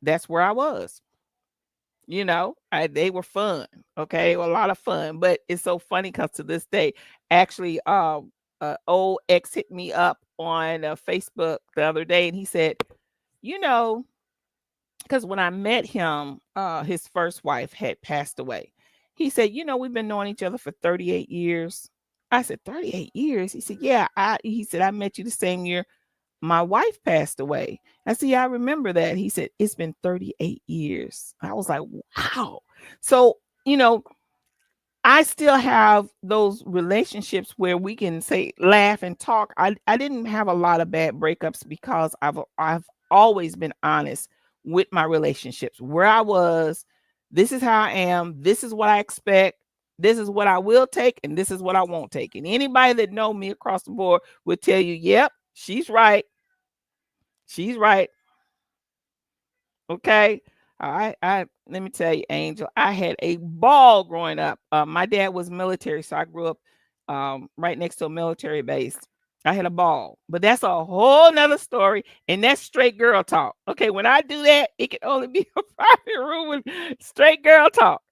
that's where I was. They were fun. Okay, they were a lot of fun. But it's so funny because to this day, actually, old ex hit me up on Facebook the other day, and he said, you know, because when I met him, his first wife had passed away. He said, we've been knowing each other for 38 years. I said, 38 years? He said, yeah. He said, I met you the same year my wife passed away. I said, yeah, I remember that. He said, it's been 38 years. I was like, wow. So, I still have those relationships where we can say laugh and talk. I didn't have a lot of bad breakups because I've always been honest with my relationships. Where I was, this is how I am, this is what I expect, this is what I will take, and this is what I won't take. And anybody that know me across the board will tell you, yep, she's right. She's right. Okay. I let me tell you, Angel, I had a ball growing up. My dad was military, so I grew up right next to a military base. I had a ball, but that's a whole nother story, and that's straight girl talk. Okay, when I do that, it can only be a private room with straight girl talk.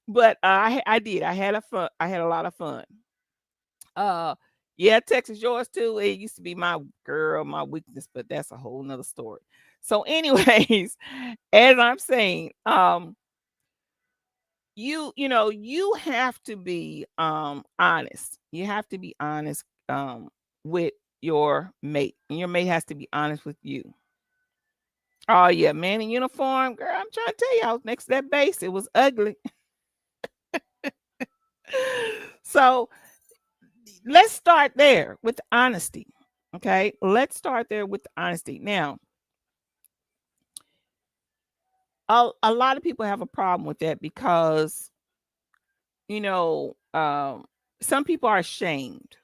But I did. I had a fun. I had a lot of fun. Uh, yeah, Texas yours too. It used to be my girl, my weakness, but that's a whole nother story. So, anyways, as I'm saying, you have to be honest. You have to be honest with your mate, and your mate has to be honest with you. Oh yeah, man in uniform, girl. I'm trying to tell you, I was next to that base. It was ugly. So let's start there with honesty. Okay, let's start there with honesty. Now, a lot of people have a problem with that because you know some people are ashamed,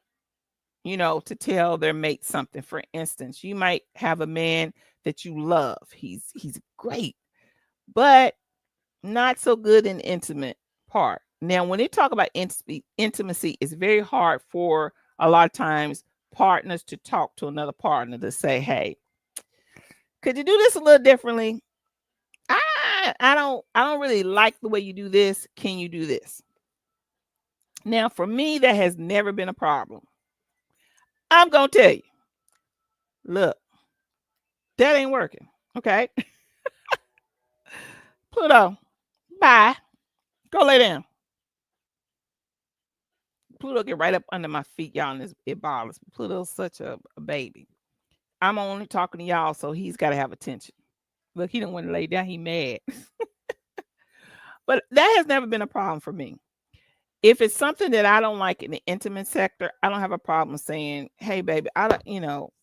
to tell their mate something. For instance, you might have a man that you love. He's great, but not so good in intimate part. Now, when they talk about intimacy, it's very hard for a lot of times partners to talk to another partner to say, hey, could you do this a little differently? I don't really like the way you do this. Can you do this? Now, for me, that has never been a problem. I'm gonna tell you, look, that ain't working. Okay, Pluto, bye. Go lay down. Pluto get right up under my feet, y'all, and it bothers me. Pluto's such a baby. I'm only talking to y'all, so he's got to have attention. Look, he don't want to lay down. He mad, but that has never been a problem for me. If it's something that I don't like in the intimate sector, I don't have a problem saying, "Hey, baby, I don't,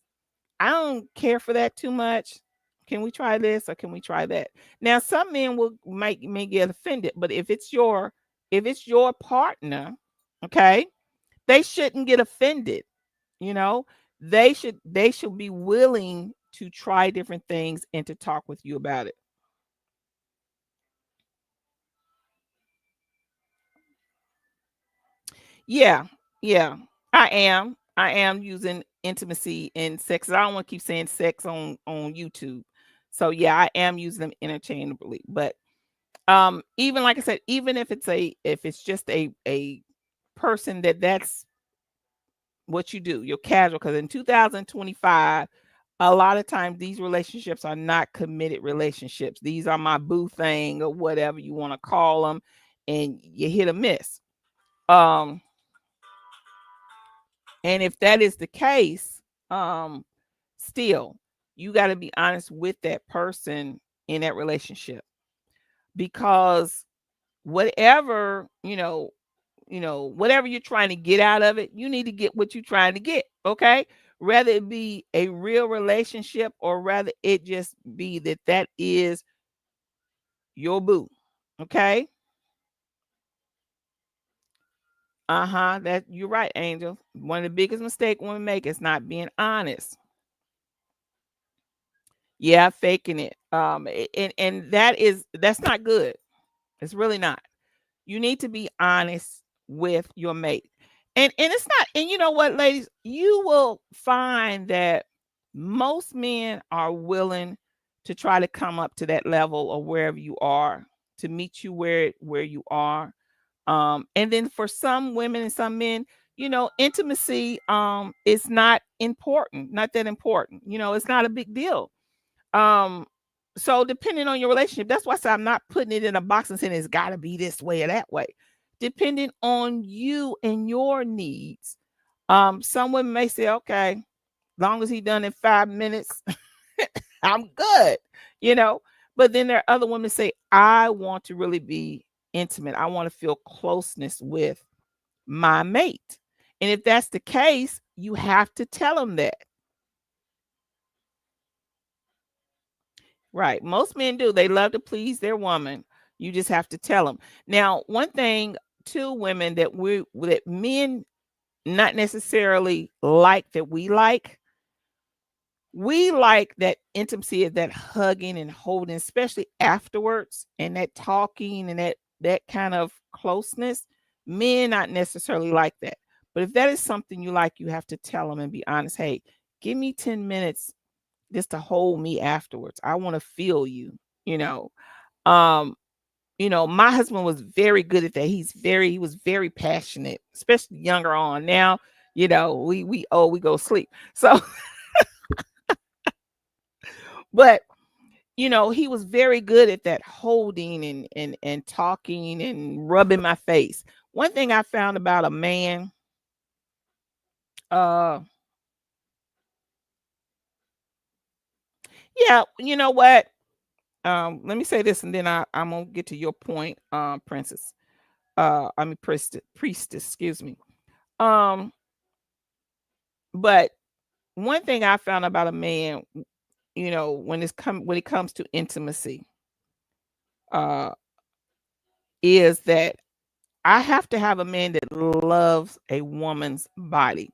I don't care for that too much. Can we try this or can we try that?" Now, some men may get offended, but if it's your partner, okay, they shouldn't get offended. You know, they should be willing to try different things and to talk with you about it. Yeah, yeah, I am using intimacy and sex. I don't want to keep saying sex on YouTube. So yeah, I am using them interchangeably. But even like I said, even if it's just a person that's what you do, you're casual. Because in 2025, a lot of times these relationships are not committed relationships. These are my boo thing or whatever you want to call them, and you hit a miss. Um, and if that is the case, um, still, you got to be honest with that person in that relationship, because whatever whatever you're trying to get out of it, you need to get what you're trying to get. Okay, rather it be a real relationship or rather it just be that is your boo. Okay. That you're right, Angel. One of the biggest mistakes women make is not being honest. Yeah, faking it. And that's not good. It's really not. You need to be honest with your mate. And it's not, and you know what, ladies, you will find that most men are willing to try to come up to that level or wherever you are, to meet you where you are. And then for some women and some men, intimacy is not important, not that important. It's not a big deal. um, so depending on your relationship, that's why I say I'm not putting it in a box and saying it's got to be this way or that way. Depending on you and your needs. Some women may say, okay, long as he done in 5 minutes, I'm good, you know. But then there are other women say, I want to really be intimate. I want to feel closeness with my mate. And if that's the case, you have to tell them that. Right. Most men do. They love to please their woman. You just have to tell them. Now, one thing to women that men not necessarily like that we like that intimacy of that hugging and holding, especially afterwards, and that talking and that kind of closeness. Men not necessarily like that. But if that is something you like, you have to tell them and be honest. Hey, give me 10 minutes just to hold me afterwards. I want to feel you, you know. Um, my husband was very good at that. He was very passionate, especially younger on. Now, we go sleep. So, but he was very good at that holding and talking and rubbing my face. One thing I found about a man, uh, yeah, you know what? Let me say this, and then I'm gonna get to your point, Princess. I mean priestess, excuse me. Um, but one thing I found about a man, when it comes to intimacy, uh, is that I have to have a man that loves a woman's body.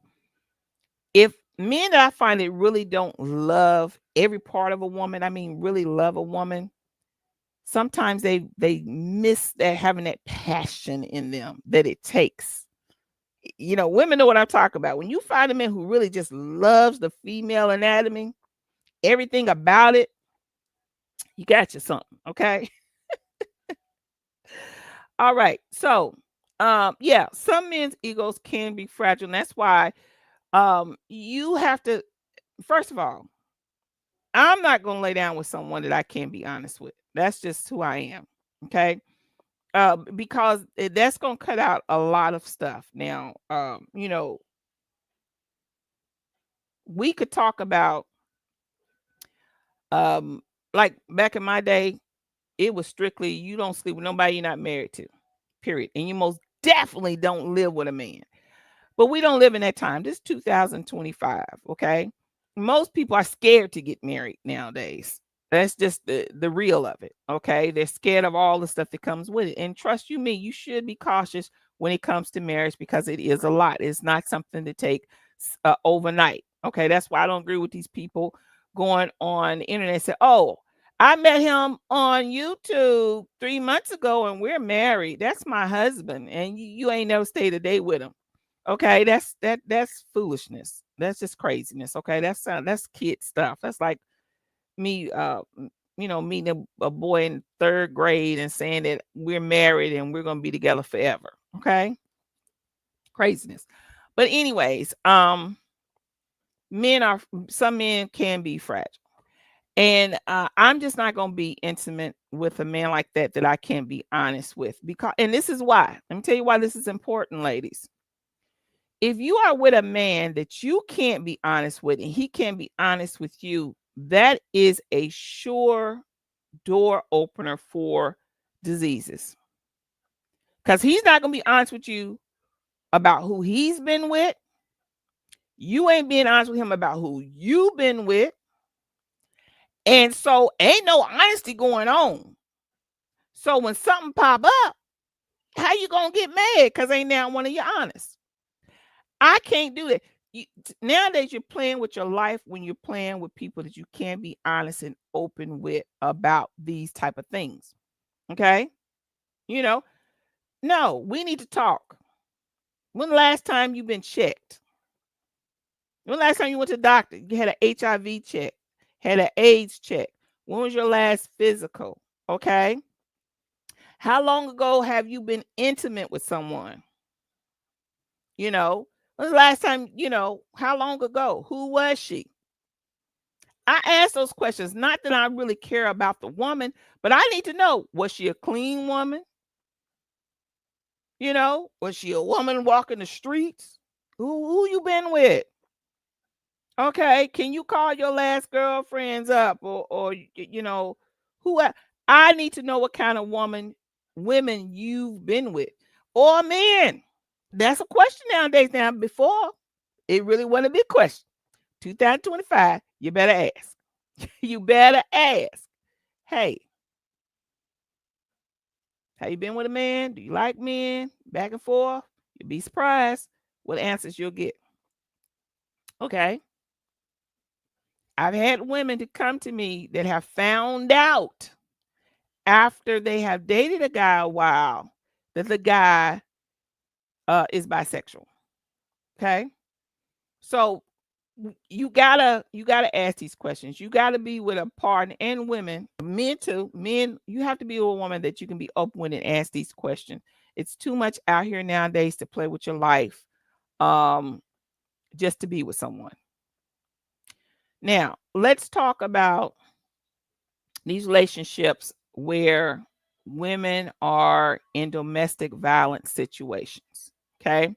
If men that I find that really don't love every part of a woman, I mean really love a woman, sometimes they miss that having that passion in them that it takes. Women know what I'm talking about. When you find a man who really just loves the female anatomy, everything about it, you got you something, okay? All right. So, yeah, some men's egos can be fragile. And that's why you have to, first of all, I'm not going to lay down with someone that I can't be honest with. That's just who I am. Okay. Because that's going to cut out a lot of stuff. Now, we could talk about, um, like back in my day, it was strictly you don't sleep with nobody you're not married to, period. And you most definitely don't live with a man. But we don't live in that time. This is 2025, okay? Most people are scared to get married nowadays. That's just the real of it, okay? They're scared of all the stuff that comes with it. And trust you me, you should be cautious when it comes to marriage because it is a lot. It's not something to take overnight, okay? That's why I don't agree with these people going on the internet and say, "Oh, I met him on YouTube 3 months ago and we're married. That's my husband, and you ain't never stayed a day with him." Okay, that's foolishness. That's just craziness. Okay, that's kid stuff. That's like me, meeting a boy in third grade and saying that we're married and we're gonna be together forever. Okay, craziness. But anyways, men are some men can be fragile, and I'm just not gonna be intimate with a man like that I can't be honest with because, and this is why. Let me tell you why this is important, ladies. If you are with a man that you can't be honest with and he can't be honest with you, that is a sure door opener for diseases. Because he's not going to be honest with you about who he's been with. You ain't being honest with him about who you've been with. And so ain't no honesty going on. So when something pop up, how you going to get mad? Because ain't now one of you honest. I can't do that. Nowadays, you're playing with your life when you're playing with people that you can be honest and open with about these type of things. Okay, you know, no, we need to talk. When the last time you been checked? When the last time you went to the doctor? You had an HIV check, had an AIDS check. When was your last physical? Okay, how long ago have you been intimate with someone? You know, when the last time? How long ago? Who was she? I ask those questions, not that I really care about the woman, but I need to know, was she a clean woman? Was she a woman walking the streets? Who you been with? Okay, can you call your last girlfriends up or who I need to know what kind of women you've been with or men. That's a question nowadays. Now, before it really wasn't a big question. 2025, you better ask. You better ask. Hey, have you been with a man? Do you like men? Back and forth. You'll be surprised what answers you'll get. Okay. I've had women to come to me that have found out after they have dated a guy a while that the guy is bisexual. Okay. So you gotta ask these questions. You gotta be with a partner, and women, men too. Men, you have to be with a woman that you can be open with and ask these questions. It's too much out here nowadays to play with your life, um, just to be with someone. Now, let's talk about these relationships where women are in domestic violence situations. Okay.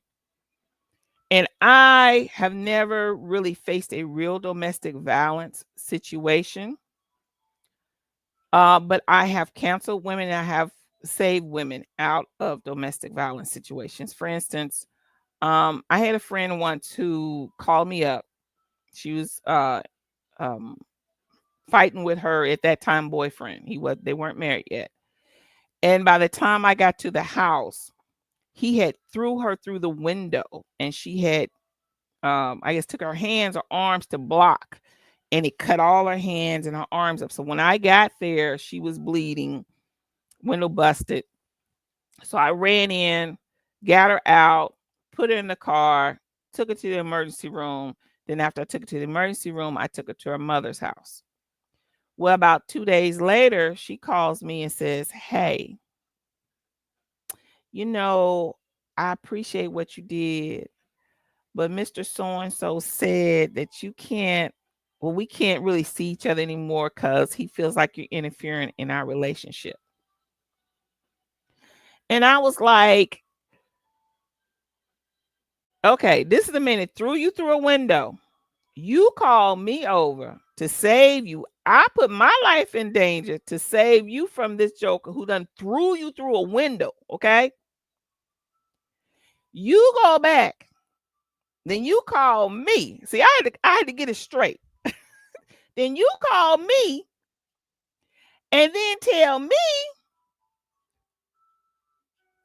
And I have never really faced a real domestic violence situation. But I have counseled women and I have saved women out of domestic violence situations. For instance, I had a friend once who called me up. She was um, fighting with her at that time boyfriend. They weren't married yet. And by the time I got to the house, he had threw her through the window, and she had I guess took her hands or arms to block, and it cut all her hands and her arms up. So when I got there, she was bleeding, window busted. So I ran in, got her out. put her in the car, took her to the emergency room. Then after I took her to the emergency room, I took her to her mother's house. Well, about 2 days later, she calls me and says, "Hey, you know, I appreciate what you did, but Mr. So and so said that you can't, well, we can't really see each other anymore because he feels like you're interfering in our relationship." And I was like, okay, this is the man that threw you through a window. You called me over to save you. I put my life in danger to save you from this joker who done threw you through a window. Okay. You go back. Then you call me. See, I had to get it straight. Then you call me and then tell me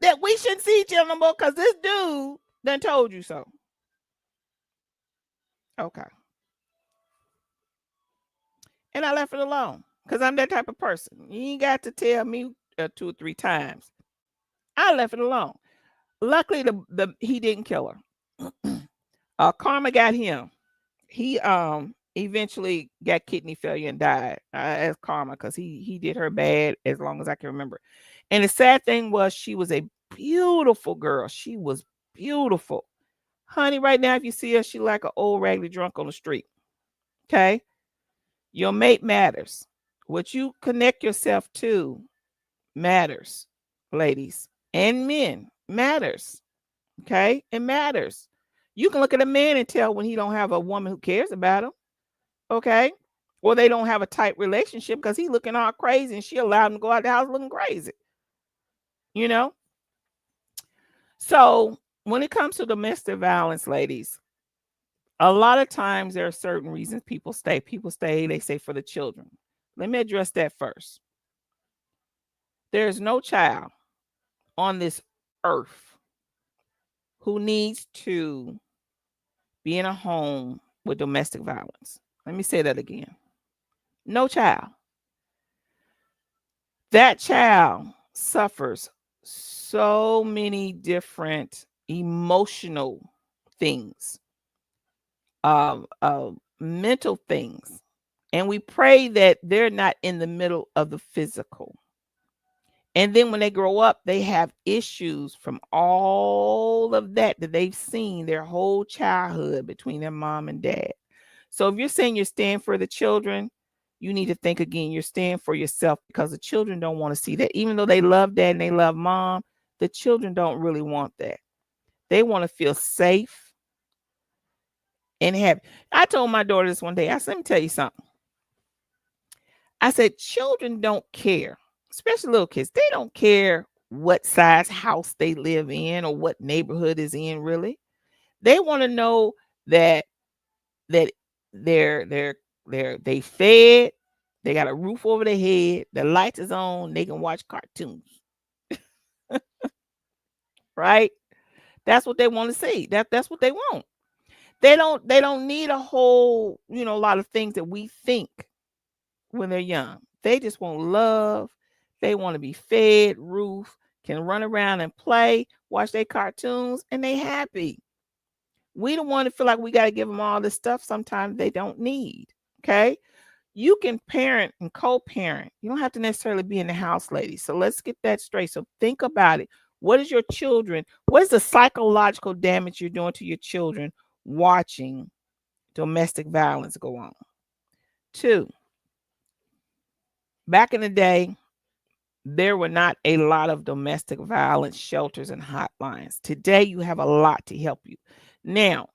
that we shouldn't see each other no more because this dude done told you so. Okay. And I left it alone because I'm that type of person. You ain't got to tell me 2 or 3 times. I left it alone. Luckily, the he didn't kill her. Karma got him. He eventually got kidney failure and died as karma because he did her bad as long as I can remember. And the sad thing was she was a beautiful girl. She was beautiful. Honey, right now, if you see her, she like an old raggedy drunk on the street. Okay? Your mate matters. What you connect yourself to matters, ladies and men matters. Okay? It matters. You can look at a man and tell when he don't have a woman who cares about him. Okay? Or they don't have a tight relationship because he looking all crazy and she allowed him to go out the house looking crazy. You know? So when it comes to domestic violence, ladies, a lot of times there are certain reasons people stay. People stay, they say, for the children. Let me address that first. There's no child on this earth who needs to be in a home with domestic violence. Let me say that again. No child. That child suffers so many different emotional things, mental things. And we pray that they're not in the middle of the physical. And then when they grow up, they have issues from all of that they've seen their whole childhood between their mom and dad. So if you're saying you're staying for the children, you need to think again. You're staying for yourself because the children don't want to see that. Even though they love dad and they love mom, the children don't really want that. They want to feel safe and happy. I told my daughter this one day. I said, let me tell you something. I said, children don't care, especially little kids. They don't care what size house they live in or what neighborhood is in, really. They want to know that that they fed, they got a roof over their head, the lights is on, they can watch cartoons. Right? That's what they want to see. That's what they want. They don't need a whole, a lot of things that we think when they're young. They just want love. They want to be fed, roof, can run around and play, watch their cartoons, and they happy. We don't want to feel like we got to give them all this stuff sometimes they don't need. Okay. You can parent and co-parent. You don't have to necessarily be in the house, ladies. So let's get that straight. So think about it. What is your children? What is the psychological damage you're doing to your children watching domestic violence go on? 2, back in the day, there were not a lot of domestic violence shelters and hotlines. Today, you have a lot to help you. Now,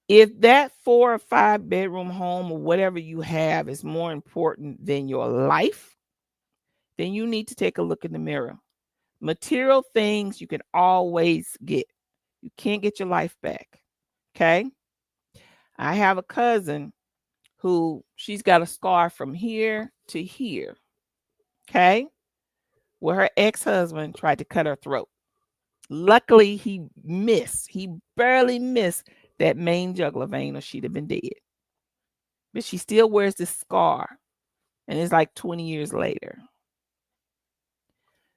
if that 4 or 5 bedroom home or whatever you have is more important than your life, then you need to take a look in the mirror. Material things you can always get. You can't get your life back. Okay. I have a cousin who she's got a scar from here to here. Okay. Where her ex-husband tried to cut her throat. Luckily, he missed. He barely missed that main jugular vein, or she'd have been dead. But she still wears this scar, and it's like 20 years later.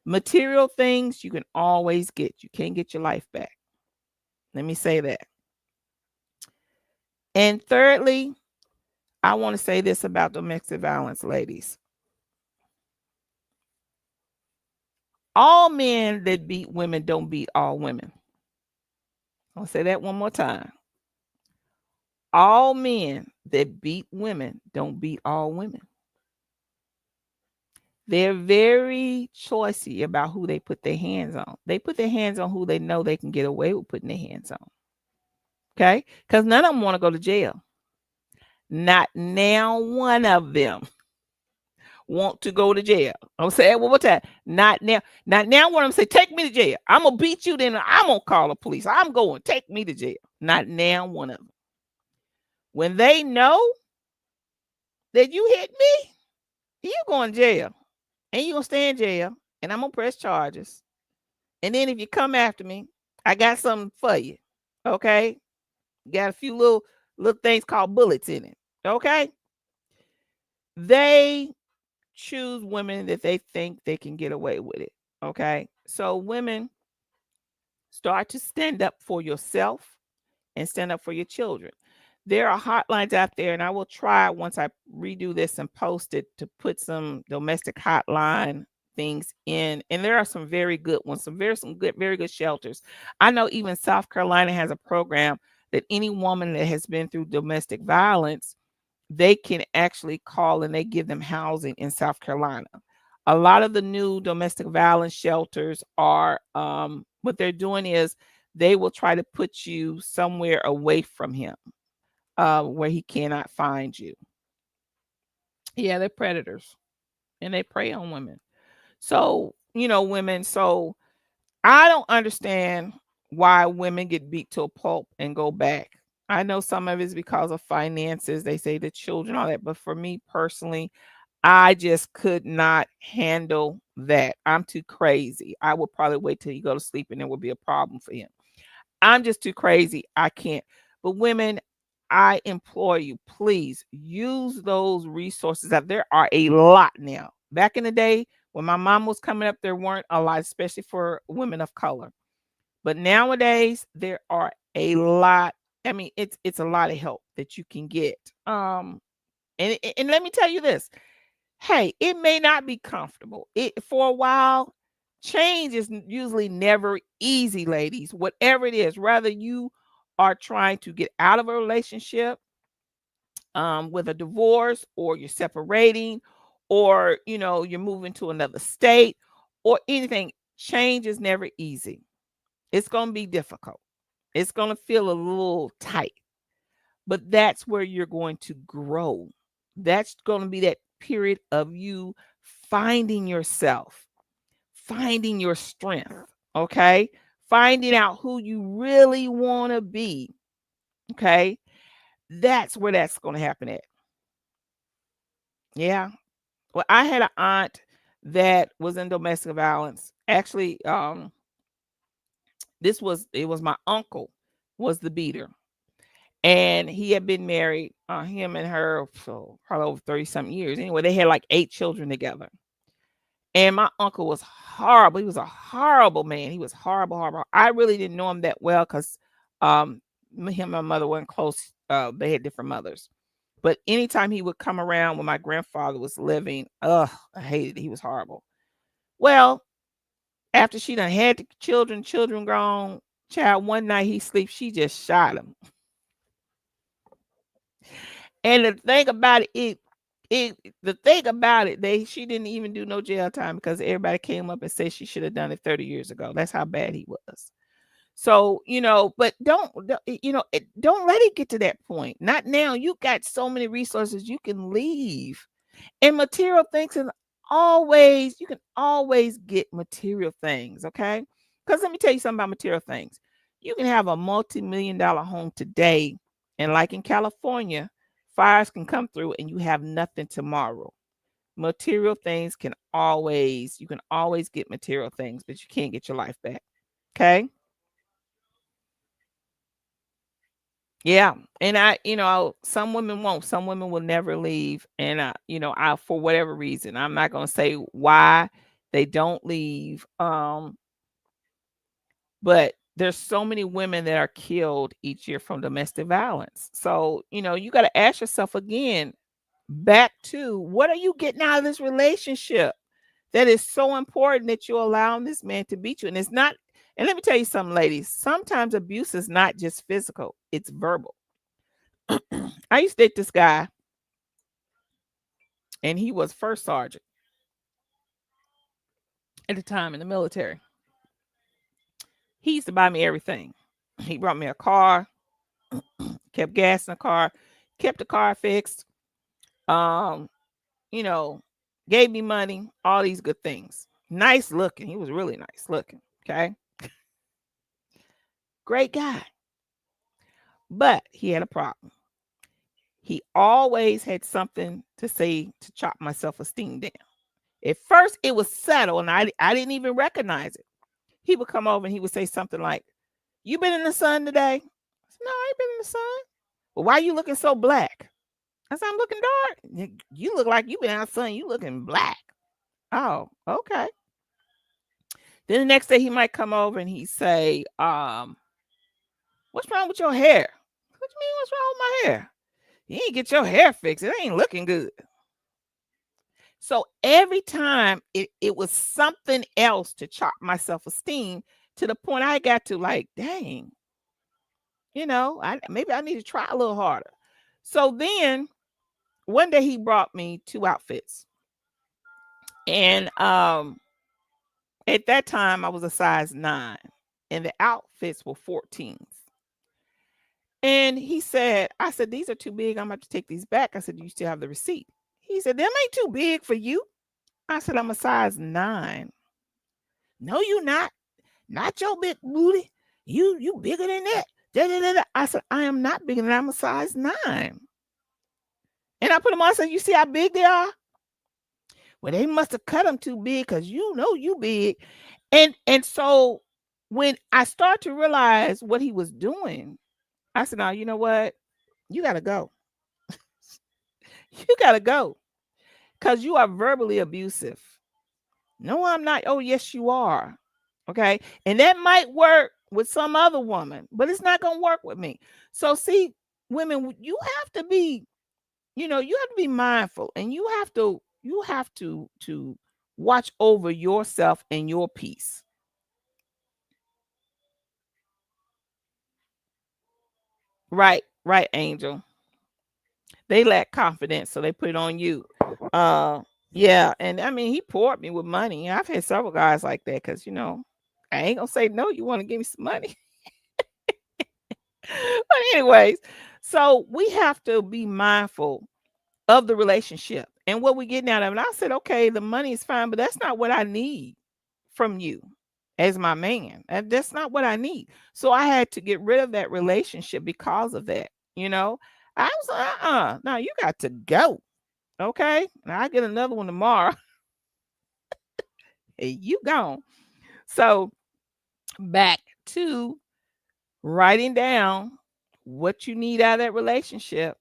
Material things you can always get. You can't get your life back. Let me say that. And thirdly, I want to say this about domestic violence, ladies. All men that beat women don't beat all women. I'll say that one more time. All men that beat women don't beat all women. They're very choicy about who they put their hands on. They put their hands on who they know they can get away with putting their hands on. Okay? Because none of them want to go to jail. Not now one of them want to go to jail. I'm saying one more time. Not now. Not now one of them say, take me to jail. I'm going to beat you, then I'm going to call the police. I'm going, take me to jail. Not now one of them. When they know that you hit me, you going to jail. And you going to stay in jail. And I'm going to press charges. And then if you come after me, I got something for you. Okay? Got a few little things called bullets in it. Okay? They choose women that they think they can get away with it. Okay? So women, start to stand up for yourself and stand up for your children. There are hotlines out there, and I will try once I redo this and post it to put some domestic hotline things in. And there are some very good ones, very good shelters. I know even South Carolina has a program that any woman that has been through domestic violence, they can actually call and they give them housing in South Carolina. A lot of the new domestic violence shelters are what they're doing is they will try to put you somewhere away from him, where he cannot find you. Yeah, they're predators and they prey on women. So, women, so I don't understand why women get beat to a pulp and go back. I know some of it is because of finances. They say the children, all that. But for me personally, I just could not handle that. I'm too crazy. I would probably wait till you go to sleep and it would be a problem for him. I'm just too crazy. I can't. But women, I implore you, please use those resources out there. Are a lot now. Back in the day when my mom was coming up, there weren't a lot, especially for women of color. But nowadays there are a lot. I mean, it's a lot of help that you can get. And let me tell you this. Hey, it may not be comfortable. It for a while. Change is usually never easy, ladies. Whatever it is, whether you are trying to get out of a relationship, with a divorce, or you're separating, or you're moving to another state, or anything, change is never easy. It's going to be difficult. It's going to feel a little tight, but that's where you're going to grow. That's going to be that period of you finding yourself, finding your strength, okay? Finding out who you really want to be, okay? That's where that's going to happen at. Yeah. Well, I had an aunt that was in domestic violence. Actually, it was my uncle was the beater. And he had been married, him and her, for probably over 30 something years. Anyway, they had like 8 children together. And my uncle was horrible. He was a horrible man. He was horrible, horrible. I really didn't know him that well because him and my mother weren't close. They had different mothers. But anytime he would come around when my grandfather was living, I hated it. He was horrible. Well, after she done had the children grown, child, one night he sleeps, she just shot him. And the thing about she didn't even do no jail time because everybody came up and said she should have done it 30 years ago. That's how bad he was. So, but don't let it get to that point. Not now. You got so many resources you can leave. And material things you can always get material things, okay? Because let me tell you something about material things. You can have a multi-million-dollar home today, and like in California, fires can come through and you have nothing tomorrow. Material things you can always get material things, but you can't get your life back. Okay? Yeah. And some women won't. Some women will never leave. And I for whatever reason, I'm not gonna say why they don't leave. But there's so many women that are killed each year from domestic violence. So, you got to ask yourself again, back to what are you getting out of this relationship that is so important that you're allowing this man to beat you? And it's not, and let me tell you something, ladies, sometimes abuse is not just physical, it's verbal. I used to date this guy, and he was first sergeant at the time in the military. He used to buy me everything. He brought me a car, kept gas in the car, kept the car fixed, um, you know, gave me money, all these good things. Nice looking. He was really nice looking. Okay. Great guy. But he had a problem. He always had something to say to chop my self esteem down. At first, it was subtle, and I didn't even recognize it. He would come over and he would say something like, "You been in the sun today?" I said, "No, I ain't been in the sun." "Well, why you looking so black?" I said, "I'm looking dark." "You look like you been out sun. You looking black." "Oh, okay." Then the next day he might come over and he say, "What's wrong with your hair?" "What you mean, what's wrong with my hair?" "You ain't get your hair fixed. It ain't looking good." So every time it was something else to chop my self-esteem, to the point I got to like, dang, maybe I need to try a little harder. So then one day he brought me 2 outfits. And at that time I was a size 9 and the outfits were 14s. And I said, "These are too big. I'm going to have to take these back." I said, "Do you still have the receipt?" He said, "Them ain't too big for you." I said, "I'm a size 9. "No, you not. Not your big booty. You bigger than that. Da, da, da, da." I said, "I am not bigger than that. I'm a size 9. And I put them on. I said, "You see how big they are?" "Well, they must have cut them too big because you big." And so when I start to realize what he was doing, I said, "Now, you know what? You got to go. You got to go because you are verbally abusive." "No, I'm not." "Oh, yes, you are." Okay. And that might work with some other woman, but it's not going to work with me. So, see, women, you have to be, you have to be mindful, and you have to watch over yourself and your peace. Right, right, Angel. They lack confidence, so they put it on you. Uh, yeah, and I mean, he poured me with money. I've had several guys like that because I ain't gonna say no. You want to give me some money, but anyways, so we have to be mindful of the relationship and what we're getting out of it. And I said, okay, the money is fine, but that's not what I need from you as my man. That's not what I need. So I had to get rid of that relationship because of that. You know, I was like, no, you got to go. Okay. Now I get another one tomorrow. Hey, you gone. So back to writing down what you need out of that relationship.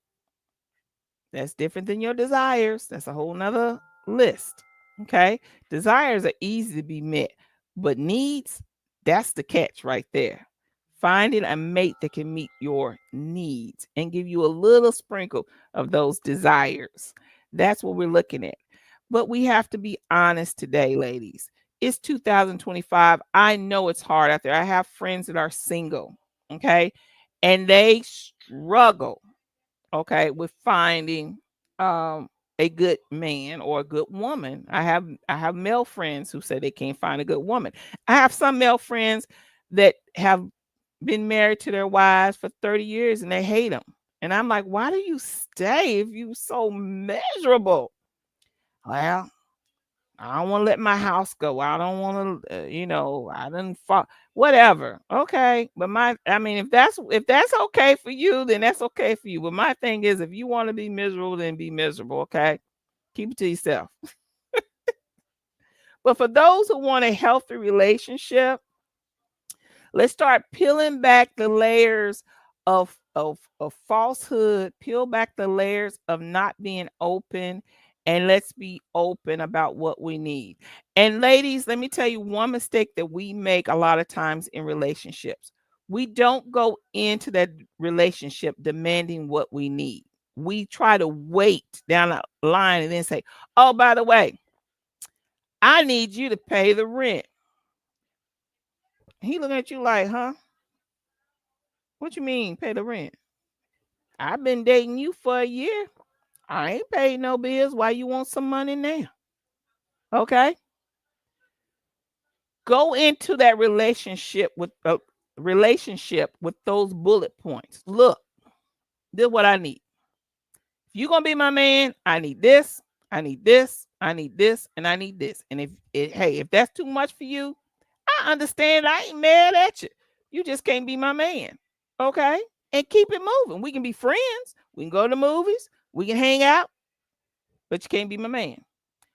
That's different than your desires. That's a whole nother list. Okay. Desires are easy to be met, but needs, that's the catch right there. Finding a mate that can meet your needs and give you a little sprinkle of those desires. That's what we're looking at. But we have to be honest today, ladies. It's 2025. I know it's hard out there. I have friends that are single, okay? And they struggle, okay, with finding a good man or a good woman. I have male friends who say they can't find a good woman. I have some male friends that have been married to their wives for 30 years and they hate them. And I'm like, why do you stay if you so miserable? Well, I don't want to let my house go. I don't want to, I didn't fall, whatever. Okay. But I mean, if that's okay for you, then that's okay for you. But my thing is, if you want to be miserable, then be miserable. Okay. Keep it to yourself. But for those who want a healthy relationship, let's start peeling back the layers of falsehood, peel back the layers of not being open and let's be open about what we need. And ladies, let me tell you one mistake that we make a lot of times in relationships. We don't go into that relationship demanding what we need. We try to wait down the line and then say, "Oh, by the way, I need you to pay the rent." He looking at you like, "Huh? What you mean pay the rent? I've been dating you for a year. I ain't paid no bills. Why you want some money now?" Okay? Go into that relationship with those bullet points. Look, this is what I need. If you're gonna be my man, I need this, I need this, I need this, and I need this. And if that's too much for you, I understand. I ain't mad at you. You just can't be my man. Okay? And keep it moving. We can be friends. We can go to the movies. We can hang out, but you can't be my man.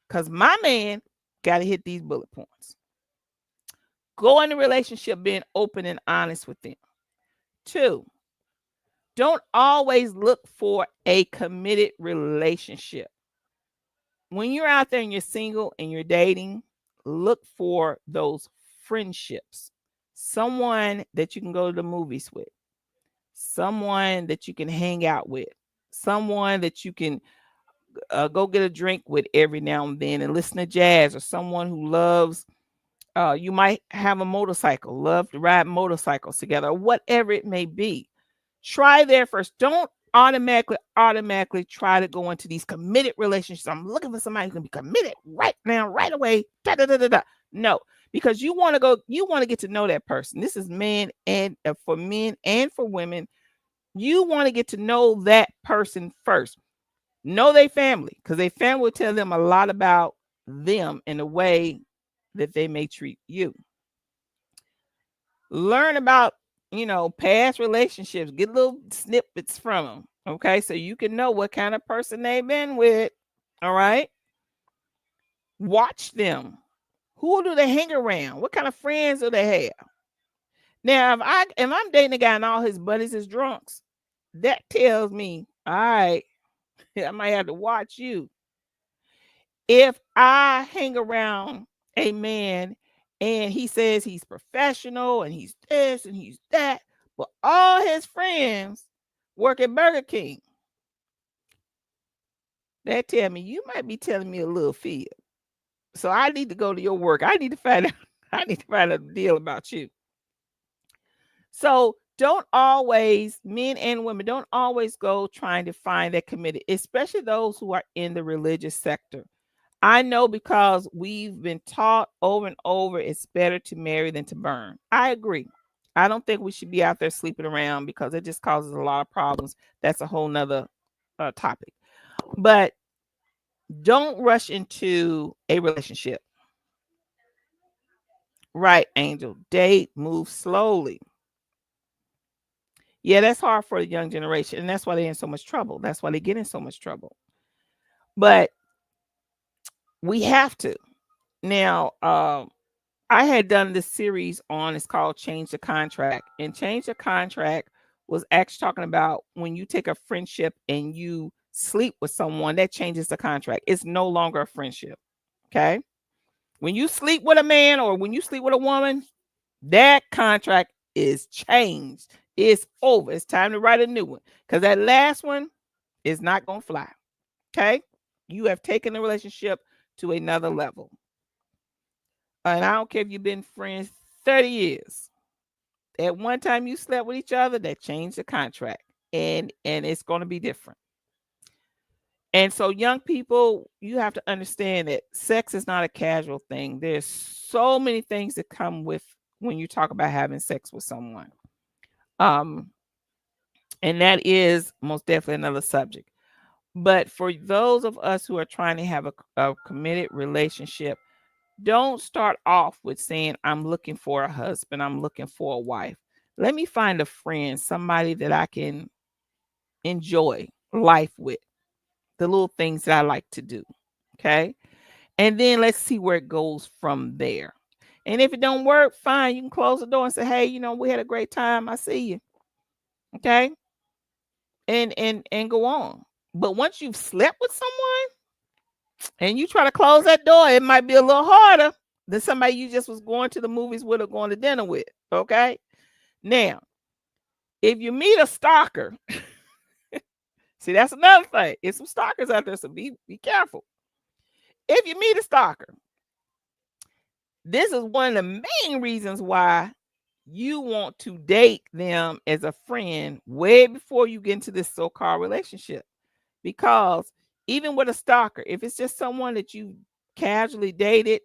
Because my man got to hit these bullet points. Go in a relationship being open and honest with them. 2, don't always look for a committed relationship. When you're out there and you're single and you're dating, look for those friendships. Someone that you can go to the movies with, someone that you can hang out with, someone that you can go get a drink with every now and then and listen to jazz, or someone who loves, you might have a motorcycle, love to ride motorcycles together, or whatever it may be. Try there first. Don't automatically try to go into these committed relationships. I'm looking for somebody who's gonna be committed right now, right away. Da, da, da, da, da. No, because you want to get to know that person. This is men and for men and for women. You want to get to know that person first. Know their family, because their family will tell them a lot about them in the way that they may treat you. Learn about, past relationships. Get little snippets from them. Okay. So you can know what kind of person they've been with. All right. Watch them. Who do they hang around? What kind of friends do they have? Now, if I'm dating a guy and all his buddies is drunks, that tells me, all right, I might have to watch you. If I hang around a man and he says he's professional and he's this and he's that, but all his friends work at Burger King, that tell me you might be telling me a little fib. So I need to go to your work. I need to find out. I need to find a deal about you. So don't always, men and women, don't always go trying to find that committed, especially those who are in the religious sector. I know, because we've been taught over and over it's better to marry than to burn. I agree. I don't think we should be out there sleeping around, because it just causes a lot of problems. That's a whole nother topic. But don't rush into a relationship. Right, Angel. Date, move slowly. Yeah, that's hard for the young generation. And that's why they're in so much trouble. That's why they get in so much trouble. But we have to. Now, I had done this series on, it's called Change the Contract. And Change the Contract was actually talking about when you take a friendship and you sleep with someone, that changes the contract. It's no longer a friendship. Okay. When you sleep with a man or when you sleep with a woman, that contract is changed. It's over. It's time to write a new one, because that last one is not going to fly. Okay. You have taken the relationship to another level. And I don't care if you've been friends 30 years. At one time you slept with each other, that changed the contract. And it's going to be different. And so young people, you have to understand that sex is not a casual thing. There's so many things that come with when you talk about having sex with someone. Um, and that is most definitely another subject. But for those of us who are trying to have a committed relationship, don't start off with saying, I'm looking for a husband, I'm looking for a wife. Let me find a friend, somebody that I can enjoy life with, the little things that I like to do. Okay. And then let's see where it goes from there. And if it don't work, fine. You can close the door and say, hey, we had a great time. I see you. Okay. And go on. But once you've slept with someone, and you try to close that door, it might be a little harder than somebody you just was going to the movies with or going to dinner with. Okay. Now, if you meet a stalker, see, that's another thing. It's some stalkers out there, so be careful. If you meet a stalker, this is one of the main reasons why you want to date them as a friend way before you get into this so-called relationship. Because even with a stalker, if it's just someone that you casually dated,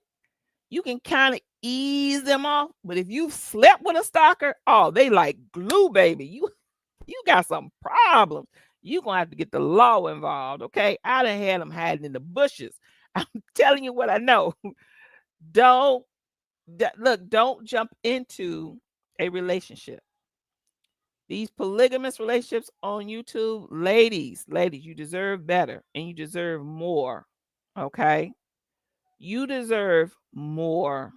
you can kind of ease them off. But if you slept with a stalker, oh, they like glue, baby. You got some problems. You gonna have to get the law involved, okay? I done had them hiding in the bushes. I'm telling you what I know. Don't look. Don't jump into a relationship. These polygamous relationships on YouTube, ladies, you deserve better and you deserve more. Okay, you deserve more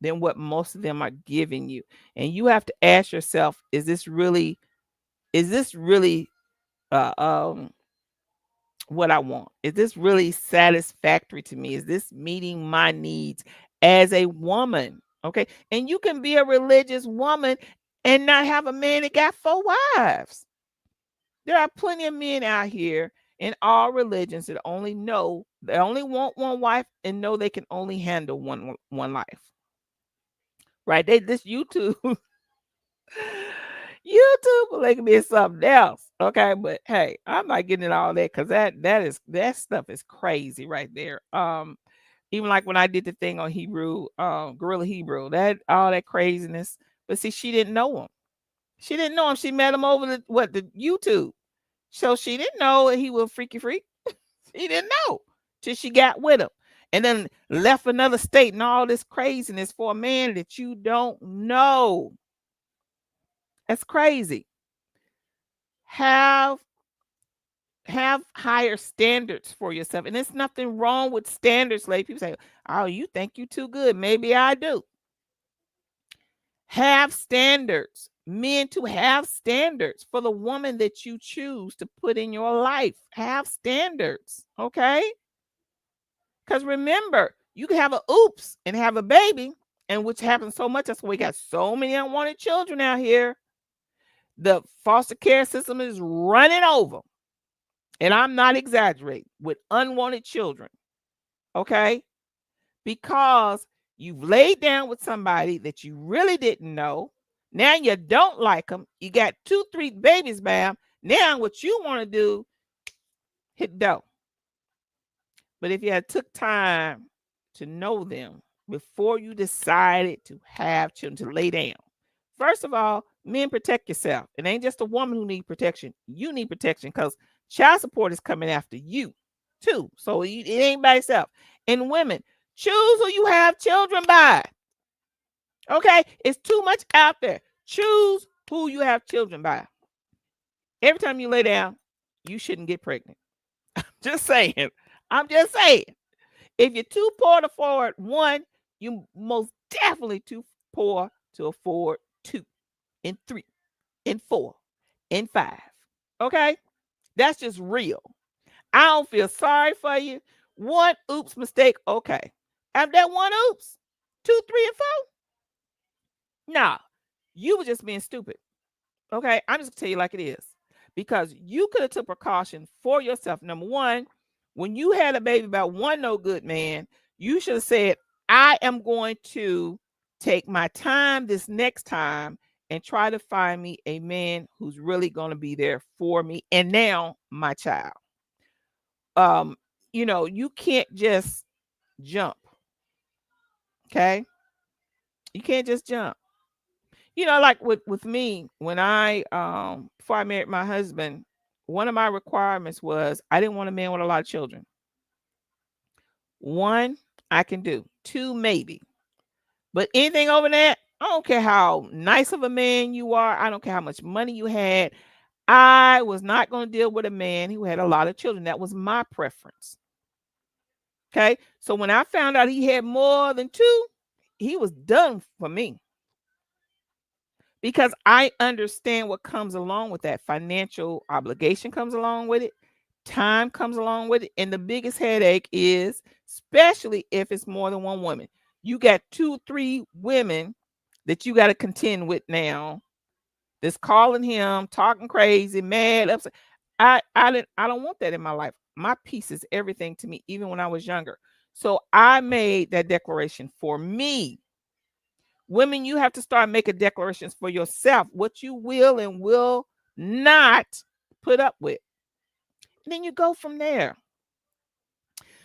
than what most of them are giving you, and you have to ask yourself: is this really uh, um, what I want? Is this really satisfactory to me? Is this meeting my needs as a woman? Okay. And you can be a religious woman and not have a man that got 4 wives. There are plenty of men out here in all religions that only know they only want one wife and know they can only handle one life. Right? This YouTube YouTube polygamy is something else. Okay, but hey, I'm not getting into all that because that stuff is crazy right there. Even like when I did the thing on Hebrew, Gorilla Hebrew, that all that craziness. But see, she didn't know him. She didn't know him. She met him over the YouTube. So she didn't know he was freaky freak. She didn't know till she got with him. And then left another state and all this craziness for a man that you don't know. That's crazy. Have higher standards for yourself. And there's nothing wrong with standards, lady. People say, oh, you think you too good. Maybe I do. Have standards. Men to have standards for the woman that you choose to put in your life. Have standards. Okay. Because remember, you can have a oops and have a baby, and which happens so much. That's why we got so many unwanted children out here. The foster care system is running over. And I'm not exaggerating with unwanted children. Okay. Because you've laid down with somebody that you really didn't know. Now you don't like them. You got 2, 3 babies, bam. Now what you want to do, hit dough. But if you had took time to know them before you decided to have children, to lay down. First of all, men, protect yourself. It ain't just a woman who needs protection. You need protection because child support is coming after you too. So it ain't by itself. And women, choose who you have children by. Okay? It's too much out there. Choose who you have children by. Every time you lay down, you shouldn't get pregnant. Just saying. I'm just saying. If you're too poor to afford one, you most definitely too poor to afford 2 and 3 and 4 and 5. Okay? That's just real. I don't feel sorry for you. One oops mistake, okay. After that one oops, 2, 3, and 4. Nah, you were just being stupid. Okay, I'm just gonna tell you like it is, because you could have took precaution for yourself. Number one, when you had a baby by one no good man, you should have said, "I am going to take my time this next time and try to find me a man who's really going to be there for me and now my child." Um, you can't just jump. Okay, you can't just jump. Like with me, when I before I married my husband, one of my requirements was I didn't want a man with a lot of children. One, I can do. Two, maybe. But anything over that, I don't care how nice of a man you are. I don't care how much money you had. I was not going to deal with a man who had a lot of children. That was my preference. Okay. So when I found out he had more than 2, he was done for me. Because I understand what comes along with that. Financial obligation comes along with it. Time comes along with it. And the biggest headache is, especially if it's more than one woman, you got 2, 3 women that you got to contend with now, that's calling him, talking crazy, mad, upset. I don't want that in my life. My peace is everything to me, even when I was younger. So I made that declaration for me. Women, you have to start making declarations for yourself, what you will and will not put up with. And then you go from there.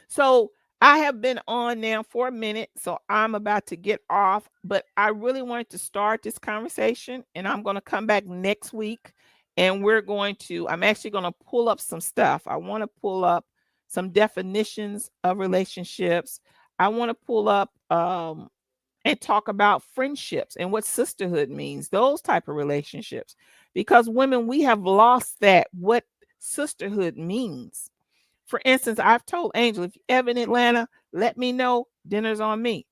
So I have been on now for a minute, so I'm about to get off, but I really wanted to start this conversation, and I'm going to come back next week, and I'm actually going to pull up some stuff. I want to pull up some definitions of relationships. I want to pull up and talk about friendships and what sisterhood means, those type of relationships, because women, we have lost that, what sisterhood means. For instance, I've told Angel, if you're ever in Atlanta, let me know. Dinner's on me.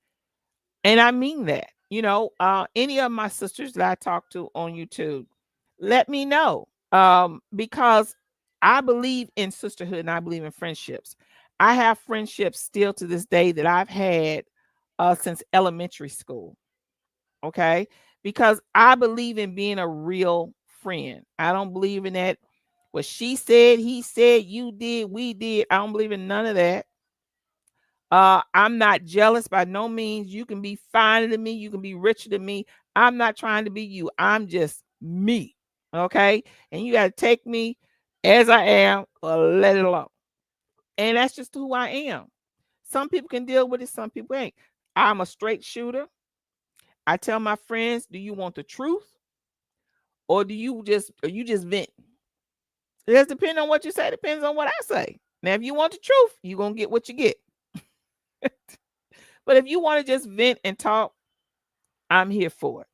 And I mean that. Any of my sisters that I talk to on YouTube, let me know. Because I believe in sisterhood and I believe in friendships. I have friendships still to this day that I've had since elementary school. Okay. Because I believe in being a real friend. I don't believe in that. What she said, he said, you did, we did. I don't believe in none of that. I'm not jealous by no means. You can be finer than me. You can be richer than me. I'm not trying to be you. I'm just me. Okay. And you got to take me as I am or let it alone. And that's just who I am. Some people can deal with it. Some people ain't. I'm a straight shooter. I tell my friends, do you want the truth? Or you just vent? It does depend on what you say. It depends on what I say. Now, if you want the truth, you're going to get what you get. But if you want to just vent and talk, I'm here for it.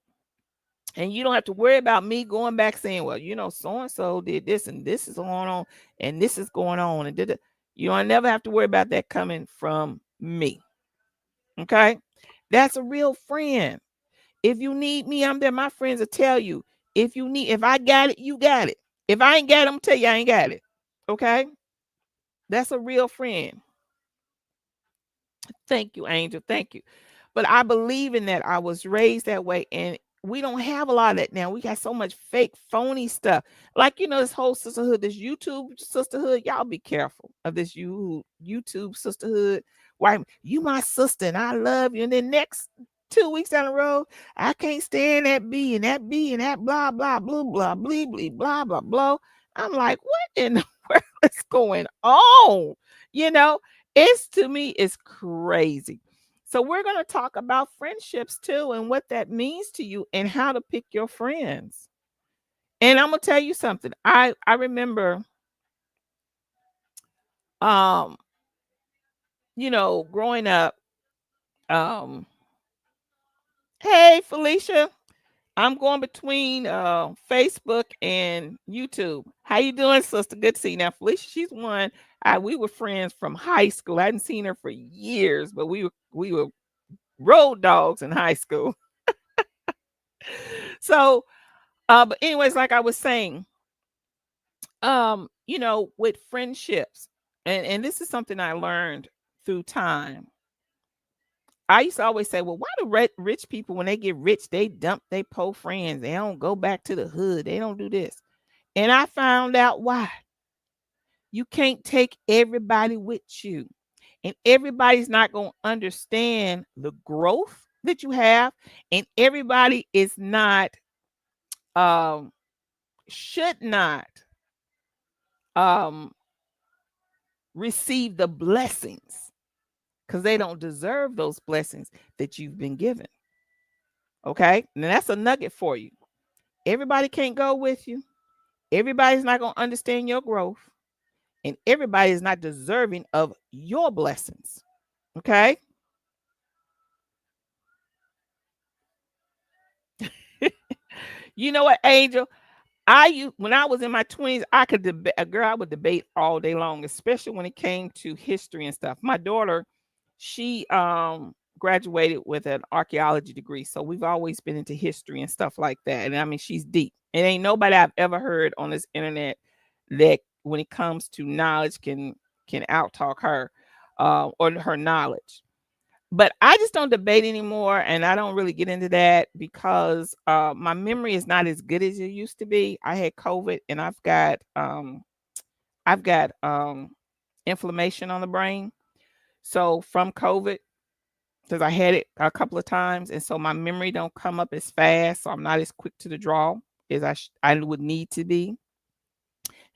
And you don't have to worry about me going back saying, well, so and so did this and this is going on and this is going on. And you don't never have to worry about that coming from me. Okay. That's a real friend. If you need me, I'm there. My friends will tell you. If I got it, you got it. If I ain't got it, I'm gonna tell you I ain't got it. Okay. That's a real friend. Thank you, Angel. Thank you. But I believe in that. I was raised that way. And we don't have a lot of that now. We got so much fake, phony stuff. Like, this whole sisterhood, this YouTube sisterhood. Y'all be careful of this YouTube sisterhood. Why, you my sister and I love you. And then next 2 weeks down the road, I can't stand that B and that B and that blah, blah, blah, blah, blah, blah, blah, blah, blah. I'm like, what in the world is going on? To me, it's crazy. So we're going to talk about friendships too, and what that means to you and how to pick your friends. And I'm going to tell you something. I remember, growing up, hey, Felicia, I'm going between Facebook and YouTube. How you doing, sister? Good to see you. Now, Felicia, she's one. We were friends from high school. I hadn't seen her for years, but we were road dogs in high school. So, but anyways, like I was saying, with friendships, and this is something I learned through time. I used to always say, well, why do rich people, when they get rich, they dump their poor friends? They don't go back to the hood. They don't do this. And I found out why. You can't take everybody with you. And everybody's not going to understand the growth that you have. And everybody is not, should not receive the blessings, because they don't deserve those blessings that you've been given. Okay. And that's a nugget for you. Everybody can't go with you. Everybody's not going to understand your growth. And everybody is not deserving of your blessings. Okay. You know what, Angel? When I was in my 20s, I could debate. I would debate all day long, especially when it came to history and stuff. My daughter, she graduated with an archaeology degree, so we've always been into history and stuff like that. And I mean, she's deep. And ain't nobody I've ever heard on this internet that when it comes to knowledge can outtalk her or her knowledge. But I just don't debate anymore, and I don't really get into that because my memory is not as good as it used to be. I had COVID, and I've got inflammation on the brain. So from COVID, because I had it a couple of times, and so my memory don't come up as fast, so I'm not as quick to the draw as I would need to be.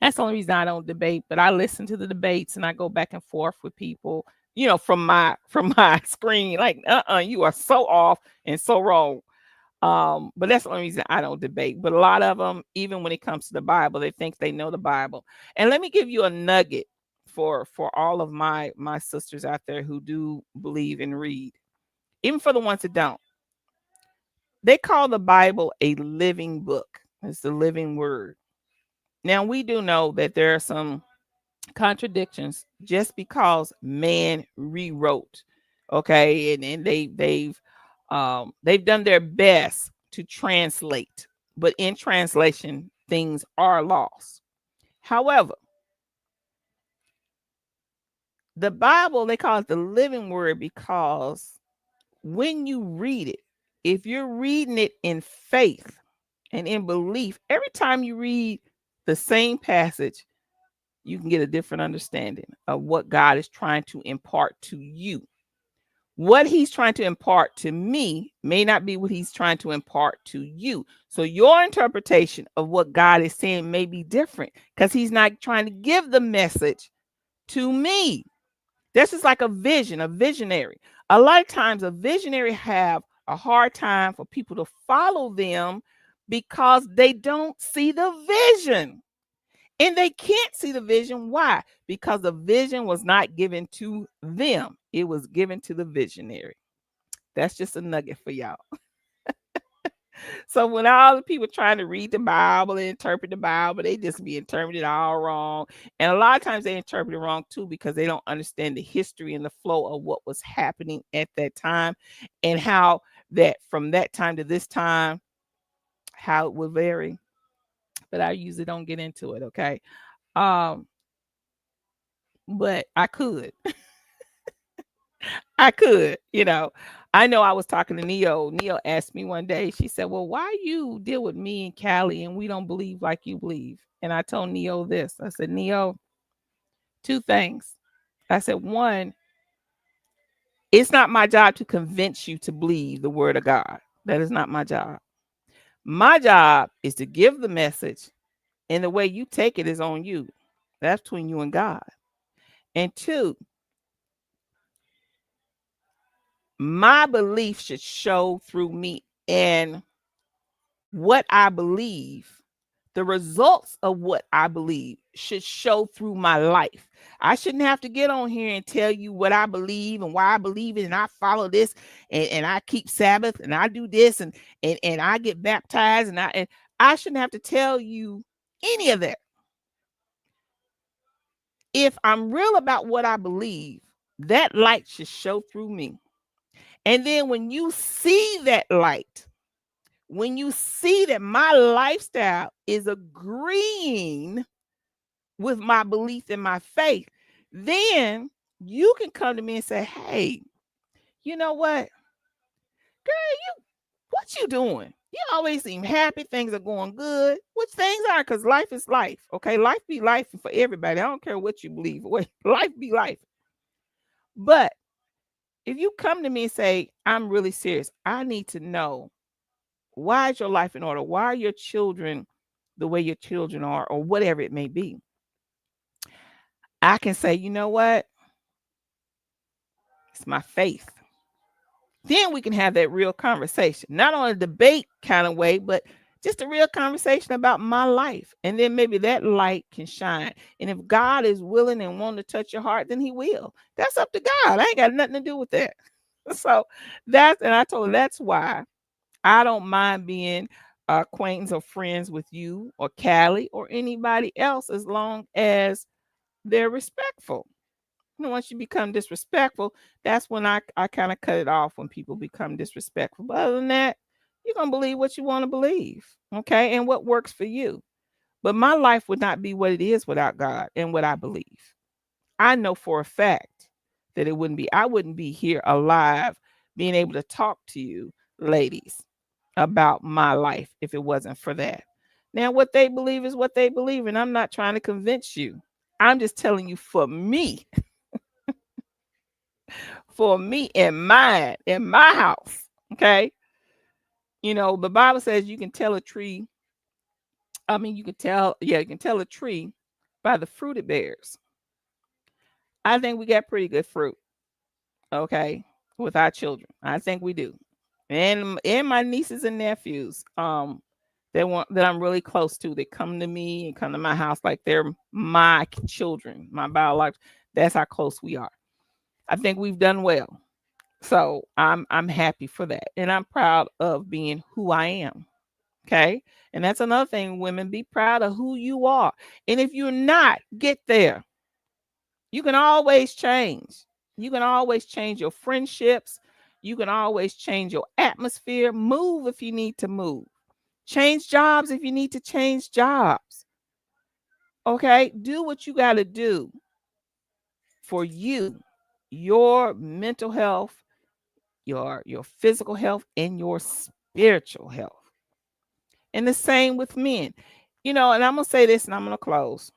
That's the only reason I don't debate, but I listen to the debates and I go back and forth with people, from my from my screen, like, you are so off and so wrong. But that's the only reason I don't debate. But a lot of them, even when it comes to the Bible, they think they know the Bible. And let me give you a nugget for all of my sisters out there who do believe and read, even for the ones that don't. They call the Bible a living book. It's the living word. Now we do know that there are some contradictions just because man rewrote, okay, and they've done their best to translate, but in translation things are lost. However, the Bible, they call it the living word because when you read it, if you're reading it in faith and in belief, every time you read the same passage, you can get a different understanding of what God is trying to impart to you. What he's trying to impart to me may not be what he's trying to impart to you. So your interpretation of what God is saying may be different because he's not trying to give the message to me. This is like a vision, a visionary. A lot of times a visionary have a hard time for people to follow them because they don't see the vision. And they can't see the vision. Why? Because the vision was not given to them. It was given to the visionary. That's just a nugget for y'all. So when all the people trying to read the Bible and interpret the Bible, they just be interpreting it all wrong. And a lot of times they interpret it wrong too because they don't understand the history and the flow of what was happening at that time and how that from that time to this time, how it will vary. But I usually don't get into it, okay? Um, but I could. I could, I know I was talking to Neo. Neo asked me one day, she said, well, why you deal with me and Callie and we don't believe like you believe? And I told Neo this. I said, Neo, two things. I said, one, it's not my job to convince you to believe the word of God. That is not my job. My job is to give the message, and the way you take it is on you. That's between you and God. And two, my belief should show through me and what I believe, the results of what I believe should show through my life. I shouldn't have to get on here and tell you what I believe and why I believe it, and I follow this, and I keep Sabbath, and I do this, and I get baptized, and I shouldn't have to tell you any of that. If I'm real about what I believe, that light should show through me. And then when you see that light, when you see that my lifestyle is agreeing with my belief in my faith, then you can come to me and say, hey, you know what? Girl, what you doing? You always seem happy. Things are going good, which things are, because life is life. Okay. Life be life for everybody. I don't care what you believe. Life be life. But if you come to me and say, I'm really serious, I need to know, why is your life in order? Why are your children the way your children are, or whatever it may be? I can say, you know what? It's my faith. Then we can have that real conversation, not on a debate kind of way, but just a real conversation about my life. And then maybe that light can shine. And if God is willing and wanting to touch your heart, then he will. That's up to God. I ain't got nothing to do with that. So and I told her that's why I don't mind being acquaintance or friends with you or Callie or anybody else, as long as they're respectful. Once you become disrespectful, that's when I kind of cut it off, when people become disrespectful. But other than that, you're going to believe what you want to believe. Okay. And what works for you. But my life would not be what it is without God and what I believe. I know for a fact that it wouldn't be. I wouldn't be here alive being able to talk to you, ladies, about my life if it wasn't for that. Now, what they believe is what they believe, and I'm not trying to convince you. I'm just telling you for me and mine, in my house. Okay. The Bible says you can tell a tree. I mean, you can tell a tree by the fruit it bears. I think we got pretty good fruit, okay, with our children. I think we do. And my nieces and nephews, that I'm really close to, that come to me and come to my house like they're my children, my biological. That's how close we are. I think we've done well. So I'm happy for that. And I'm proud of being who I am. Okay. And that's another thing, women, be proud of who you are. And if you're not, get there. You can always change. You can always change your friendships. You can always change your atmosphere. Move if you need to move. Change jobs if you need to change jobs. Okay? Do what you got to do for you, your mental health, your physical health, and your spiritual health. And the same with men. And I'm going to say this and I'm going to close.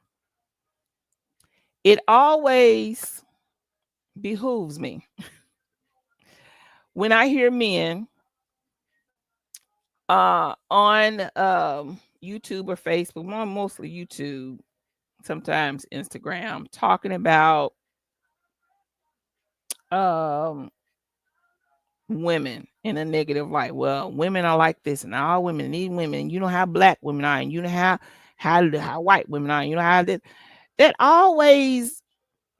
It always behooves me when I hear men on YouTube or Facebook, mostly YouTube, sometimes Instagram, talking about um women in a negative light. Well, women are like this, and all women need women. And you know how black women are, and you know how white women are. And you know how this. That always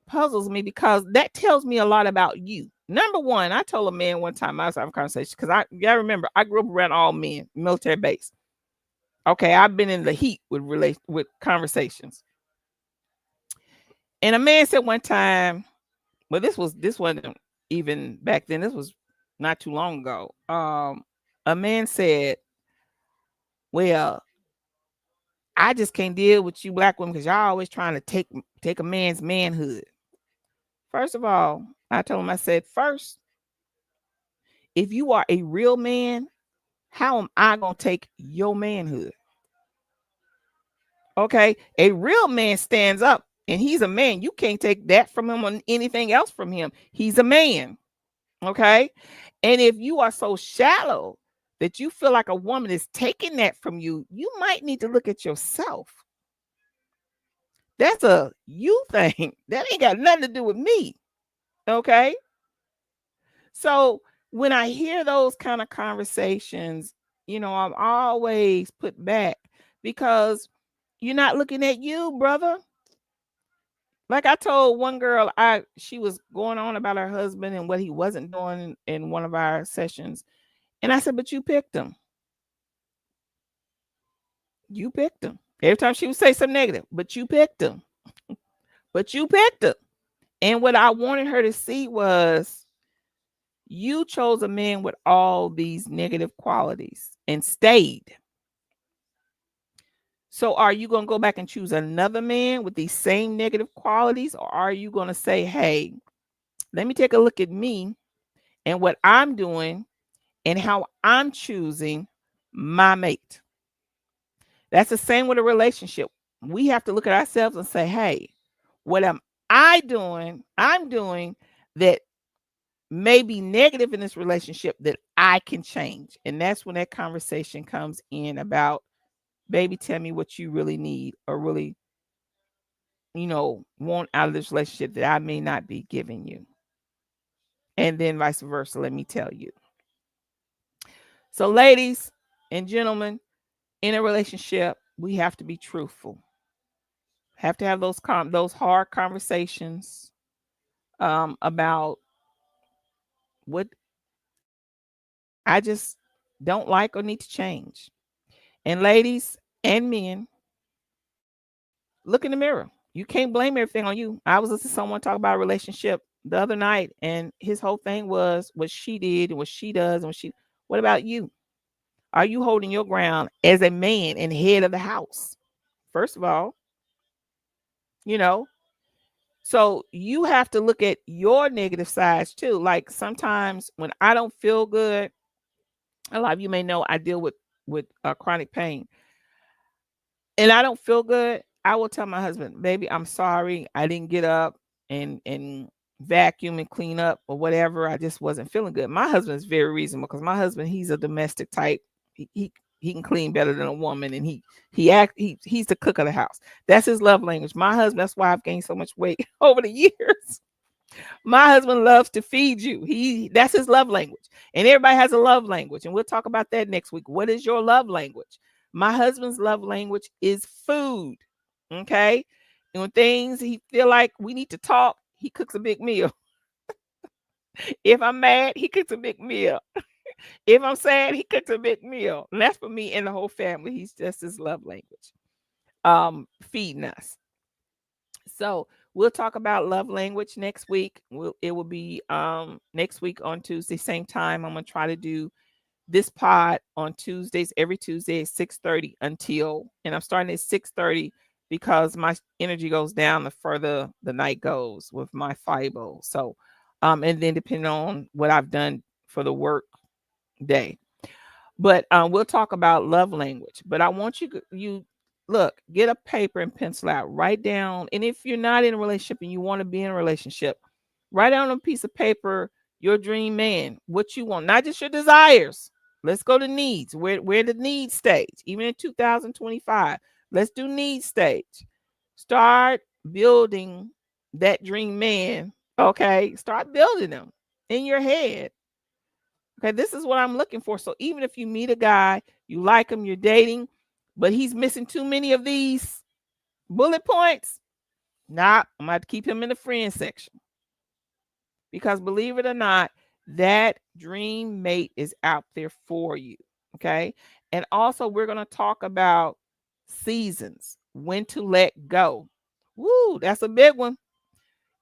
puzzles me because that tells me a lot about you. Number one, I told a man one time I was having a conversation because I remember I grew up around all men, military base. Okay, I've been in the heat with conversations. And a man said one time, well, this wasn't even back then. This was not too long ago. A man said, "Well, I just can't deal with you black women because y'all always trying to take a man's manhood." First of all, I told him, I said, first, if you are a real man, how am I gonna take your manhood? Okay, a real man stands up and he's a man. You can't take that from him or anything else from him. He's a man. Okay. And if you are so shallow that you feel like a woman is taking that from you, you might need to look at yourself. That's a you thing. That ain't got nothing to do with me. Okay. So when I hear those kind of conversations, I'm always put back because you're not looking at you, brother. Like I told one girl, she was going on about her husband and what he wasn't doing in one of our sessions. And I said, but you picked him. You picked him. Every time she would say something negative, but you picked him. But you picked him. And what I wanted her to see was you chose a man with all these negative qualities and stayed. So are you going to go back and choose another man with these same negative qualities? Or are you going to say, hey, let me take a look at me and what I'm doing and how I'm choosing my mate? That's the same with a relationship. We have to look at ourselves and say, hey, what am I doing? I'm doing that may be negative in this relationship that I can change. And that's when that conversation comes in about, baby, tell me what you really need or really, want out of this relationship that I may not be giving you. And then vice versa, let me tell you. So, ladies and gentlemen, in a relationship, we have to be truthful. Have to have those hard conversations about what I just don't like or need to change. And ladies and men, look in the mirror. You can't blame everything on you. I was listening to someone talk about a relationship the other night, and his whole thing was what she did and what she does and what about you? Are you holding your ground as a man and head of the house? first of all, you know. So you have to look at your negative sides too. Like sometimes when I don't feel good, a lot of you may know I deal with chronic pain, and I don't feel good. I will tell my husband, "Baby, I'm sorry. I didn't get up and vacuum and clean up or whatever. I just wasn't feeling good." My husband is very reasonable because my husband, he's a domestic type. He can clean better than a woman, and he's the cook of the house. That's his love language. My husband. That's why I've gained so much weight over the years. My husband loves to feed you. That's his love language. And everybody has a love language. And we'll talk about that next week. What is your love language? My husband's love language is food. Okay. And when things he feel like we need to talk, he cooks a big meal. If I'm mad, he cooks a big meal. If I'm sad, he cooks a big meal. And that's for me and the whole family. He's just his love language. Feeding us. So we'll talk about love language next week. It will be next week on Tuesday, same time. I'm gonna try to do this pod on Tuesdays, every Tuesday at 6:30 until, and I'm starting at 6:30 because my energy goes down the further the night goes with my fibo. So and then depending on what I've done for the work day. But we'll talk about love language. But I want you look, get a paper and pencil out, write down. And if you're not in a relationship and you want to be in a relationship, write down on a piece of paper your dream man, what you want, not just your desires. Let's go to needs. We're the needs stage, even in 2025. Let's do needs stage. Start building that dream man. Okay, start building them in your head. Okay, this is what I'm looking for. So even if you meet a guy, you like him, you're dating, but he's missing too many of these bullet points, nah, I'm going to keep him in the friend section. Because believe it or not, that dream mate is out there for you. Okay. And also, we're going to talk about seasons, when to let go. Woo, that's a big one.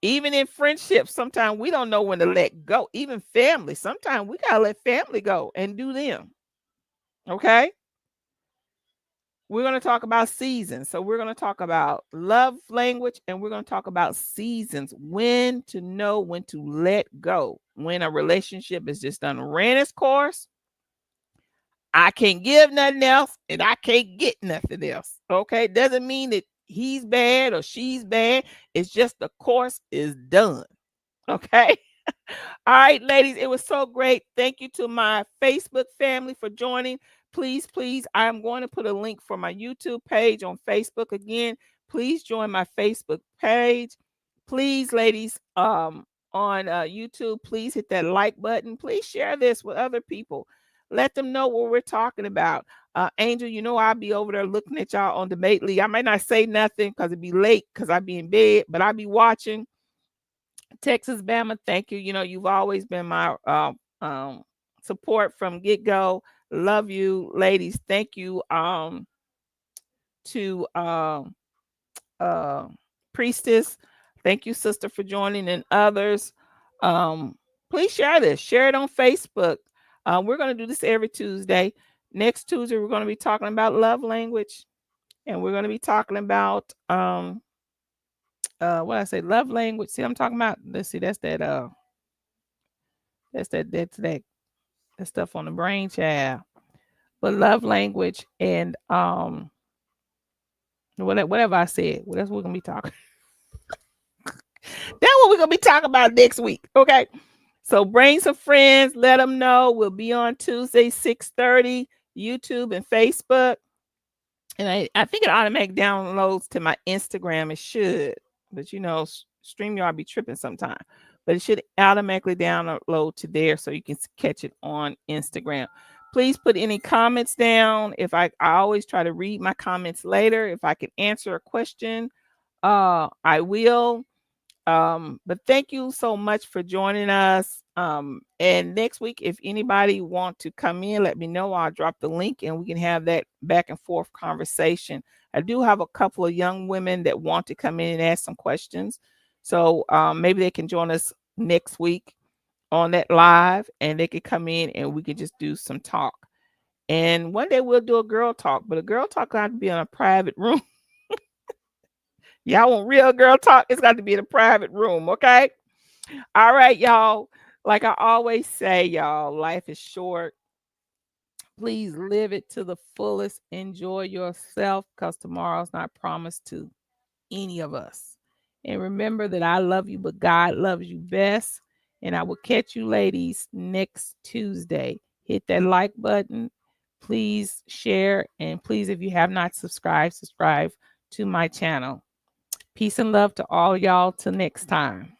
Even in friendships, sometimes we don't know when to let go. Even family, sometimes we got to let family go and do them. Okay. We're going to talk about seasons. So we're going to talk about love language and we're going to talk about seasons, when to know when to let go. When a relationship is just done ran its course, I can't give nothing else and I can't get nothing else. Okay. Doesn't mean that he's bad or she's bad. It's just the course is done. Okay. All right, ladies, it was so great. Thank you to my Facebook family for joining. Please, please, I am going to put a link for my YouTube page on Facebook again. Please join my Facebook page. Please, ladies, on YouTube, please hit that like button. Please share this with other people. Let them know what we're talking about. Angel, you know I'll be over there looking at y'all on Debate League. I might not say nothing because it'd be late because I'll be in bed, but I'll be watching. Texas Bama, thank you. You know, you've always been my support from get go. Love you, ladies. Thank you to uh, Priestess. Thank you, sister, for joining, and others. Please share this. Share it on Facebook. We're going to do this every Tuesday. Next Tuesday, we're going to be talking about love language, and we're going to be talking about what I say, love language. See, I'm talking about. Let's see, that's that stuff on the brain, child. But love language and whatever I said, well, that's what we're gonna be talking. That's what we're gonna be talking about next week. Okay. So bring some friends, let them know. We'll be on Tuesday, 6:30, YouTube and Facebook. And I think it automatic downloads to my Instagram. It should, but you know, StreamYard be tripping sometime. But it should automatically download to there so you can catch it on Instagram. Please put any comments down. If I always try to read my comments later. If I can answer a question, I will. But thank you so much for joining us. And next week, if anybody want to come in, let me know. I'll drop the link and we can have that back and forth conversation. I do have a couple of young women that want to come in and ask some questions. So maybe they can join us next week on that live and they could come in and we could just do some talk. And one day we'll do a girl talk, but a girl talk got to be in a private room. Y'all want real girl talk? It's got to be in a private room, okay? All right, y'all. Like I always say, y'all, life is short. Please live it to the fullest. Enjoy yourself because tomorrow's not promised to any of us. And remember that I love you, but God loves you best. And I will catch you ladies next Tuesday. Hit that like button. Please share. And please, if you have not subscribed, subscribe to my channel. Peace and love to all y'all. Till next time.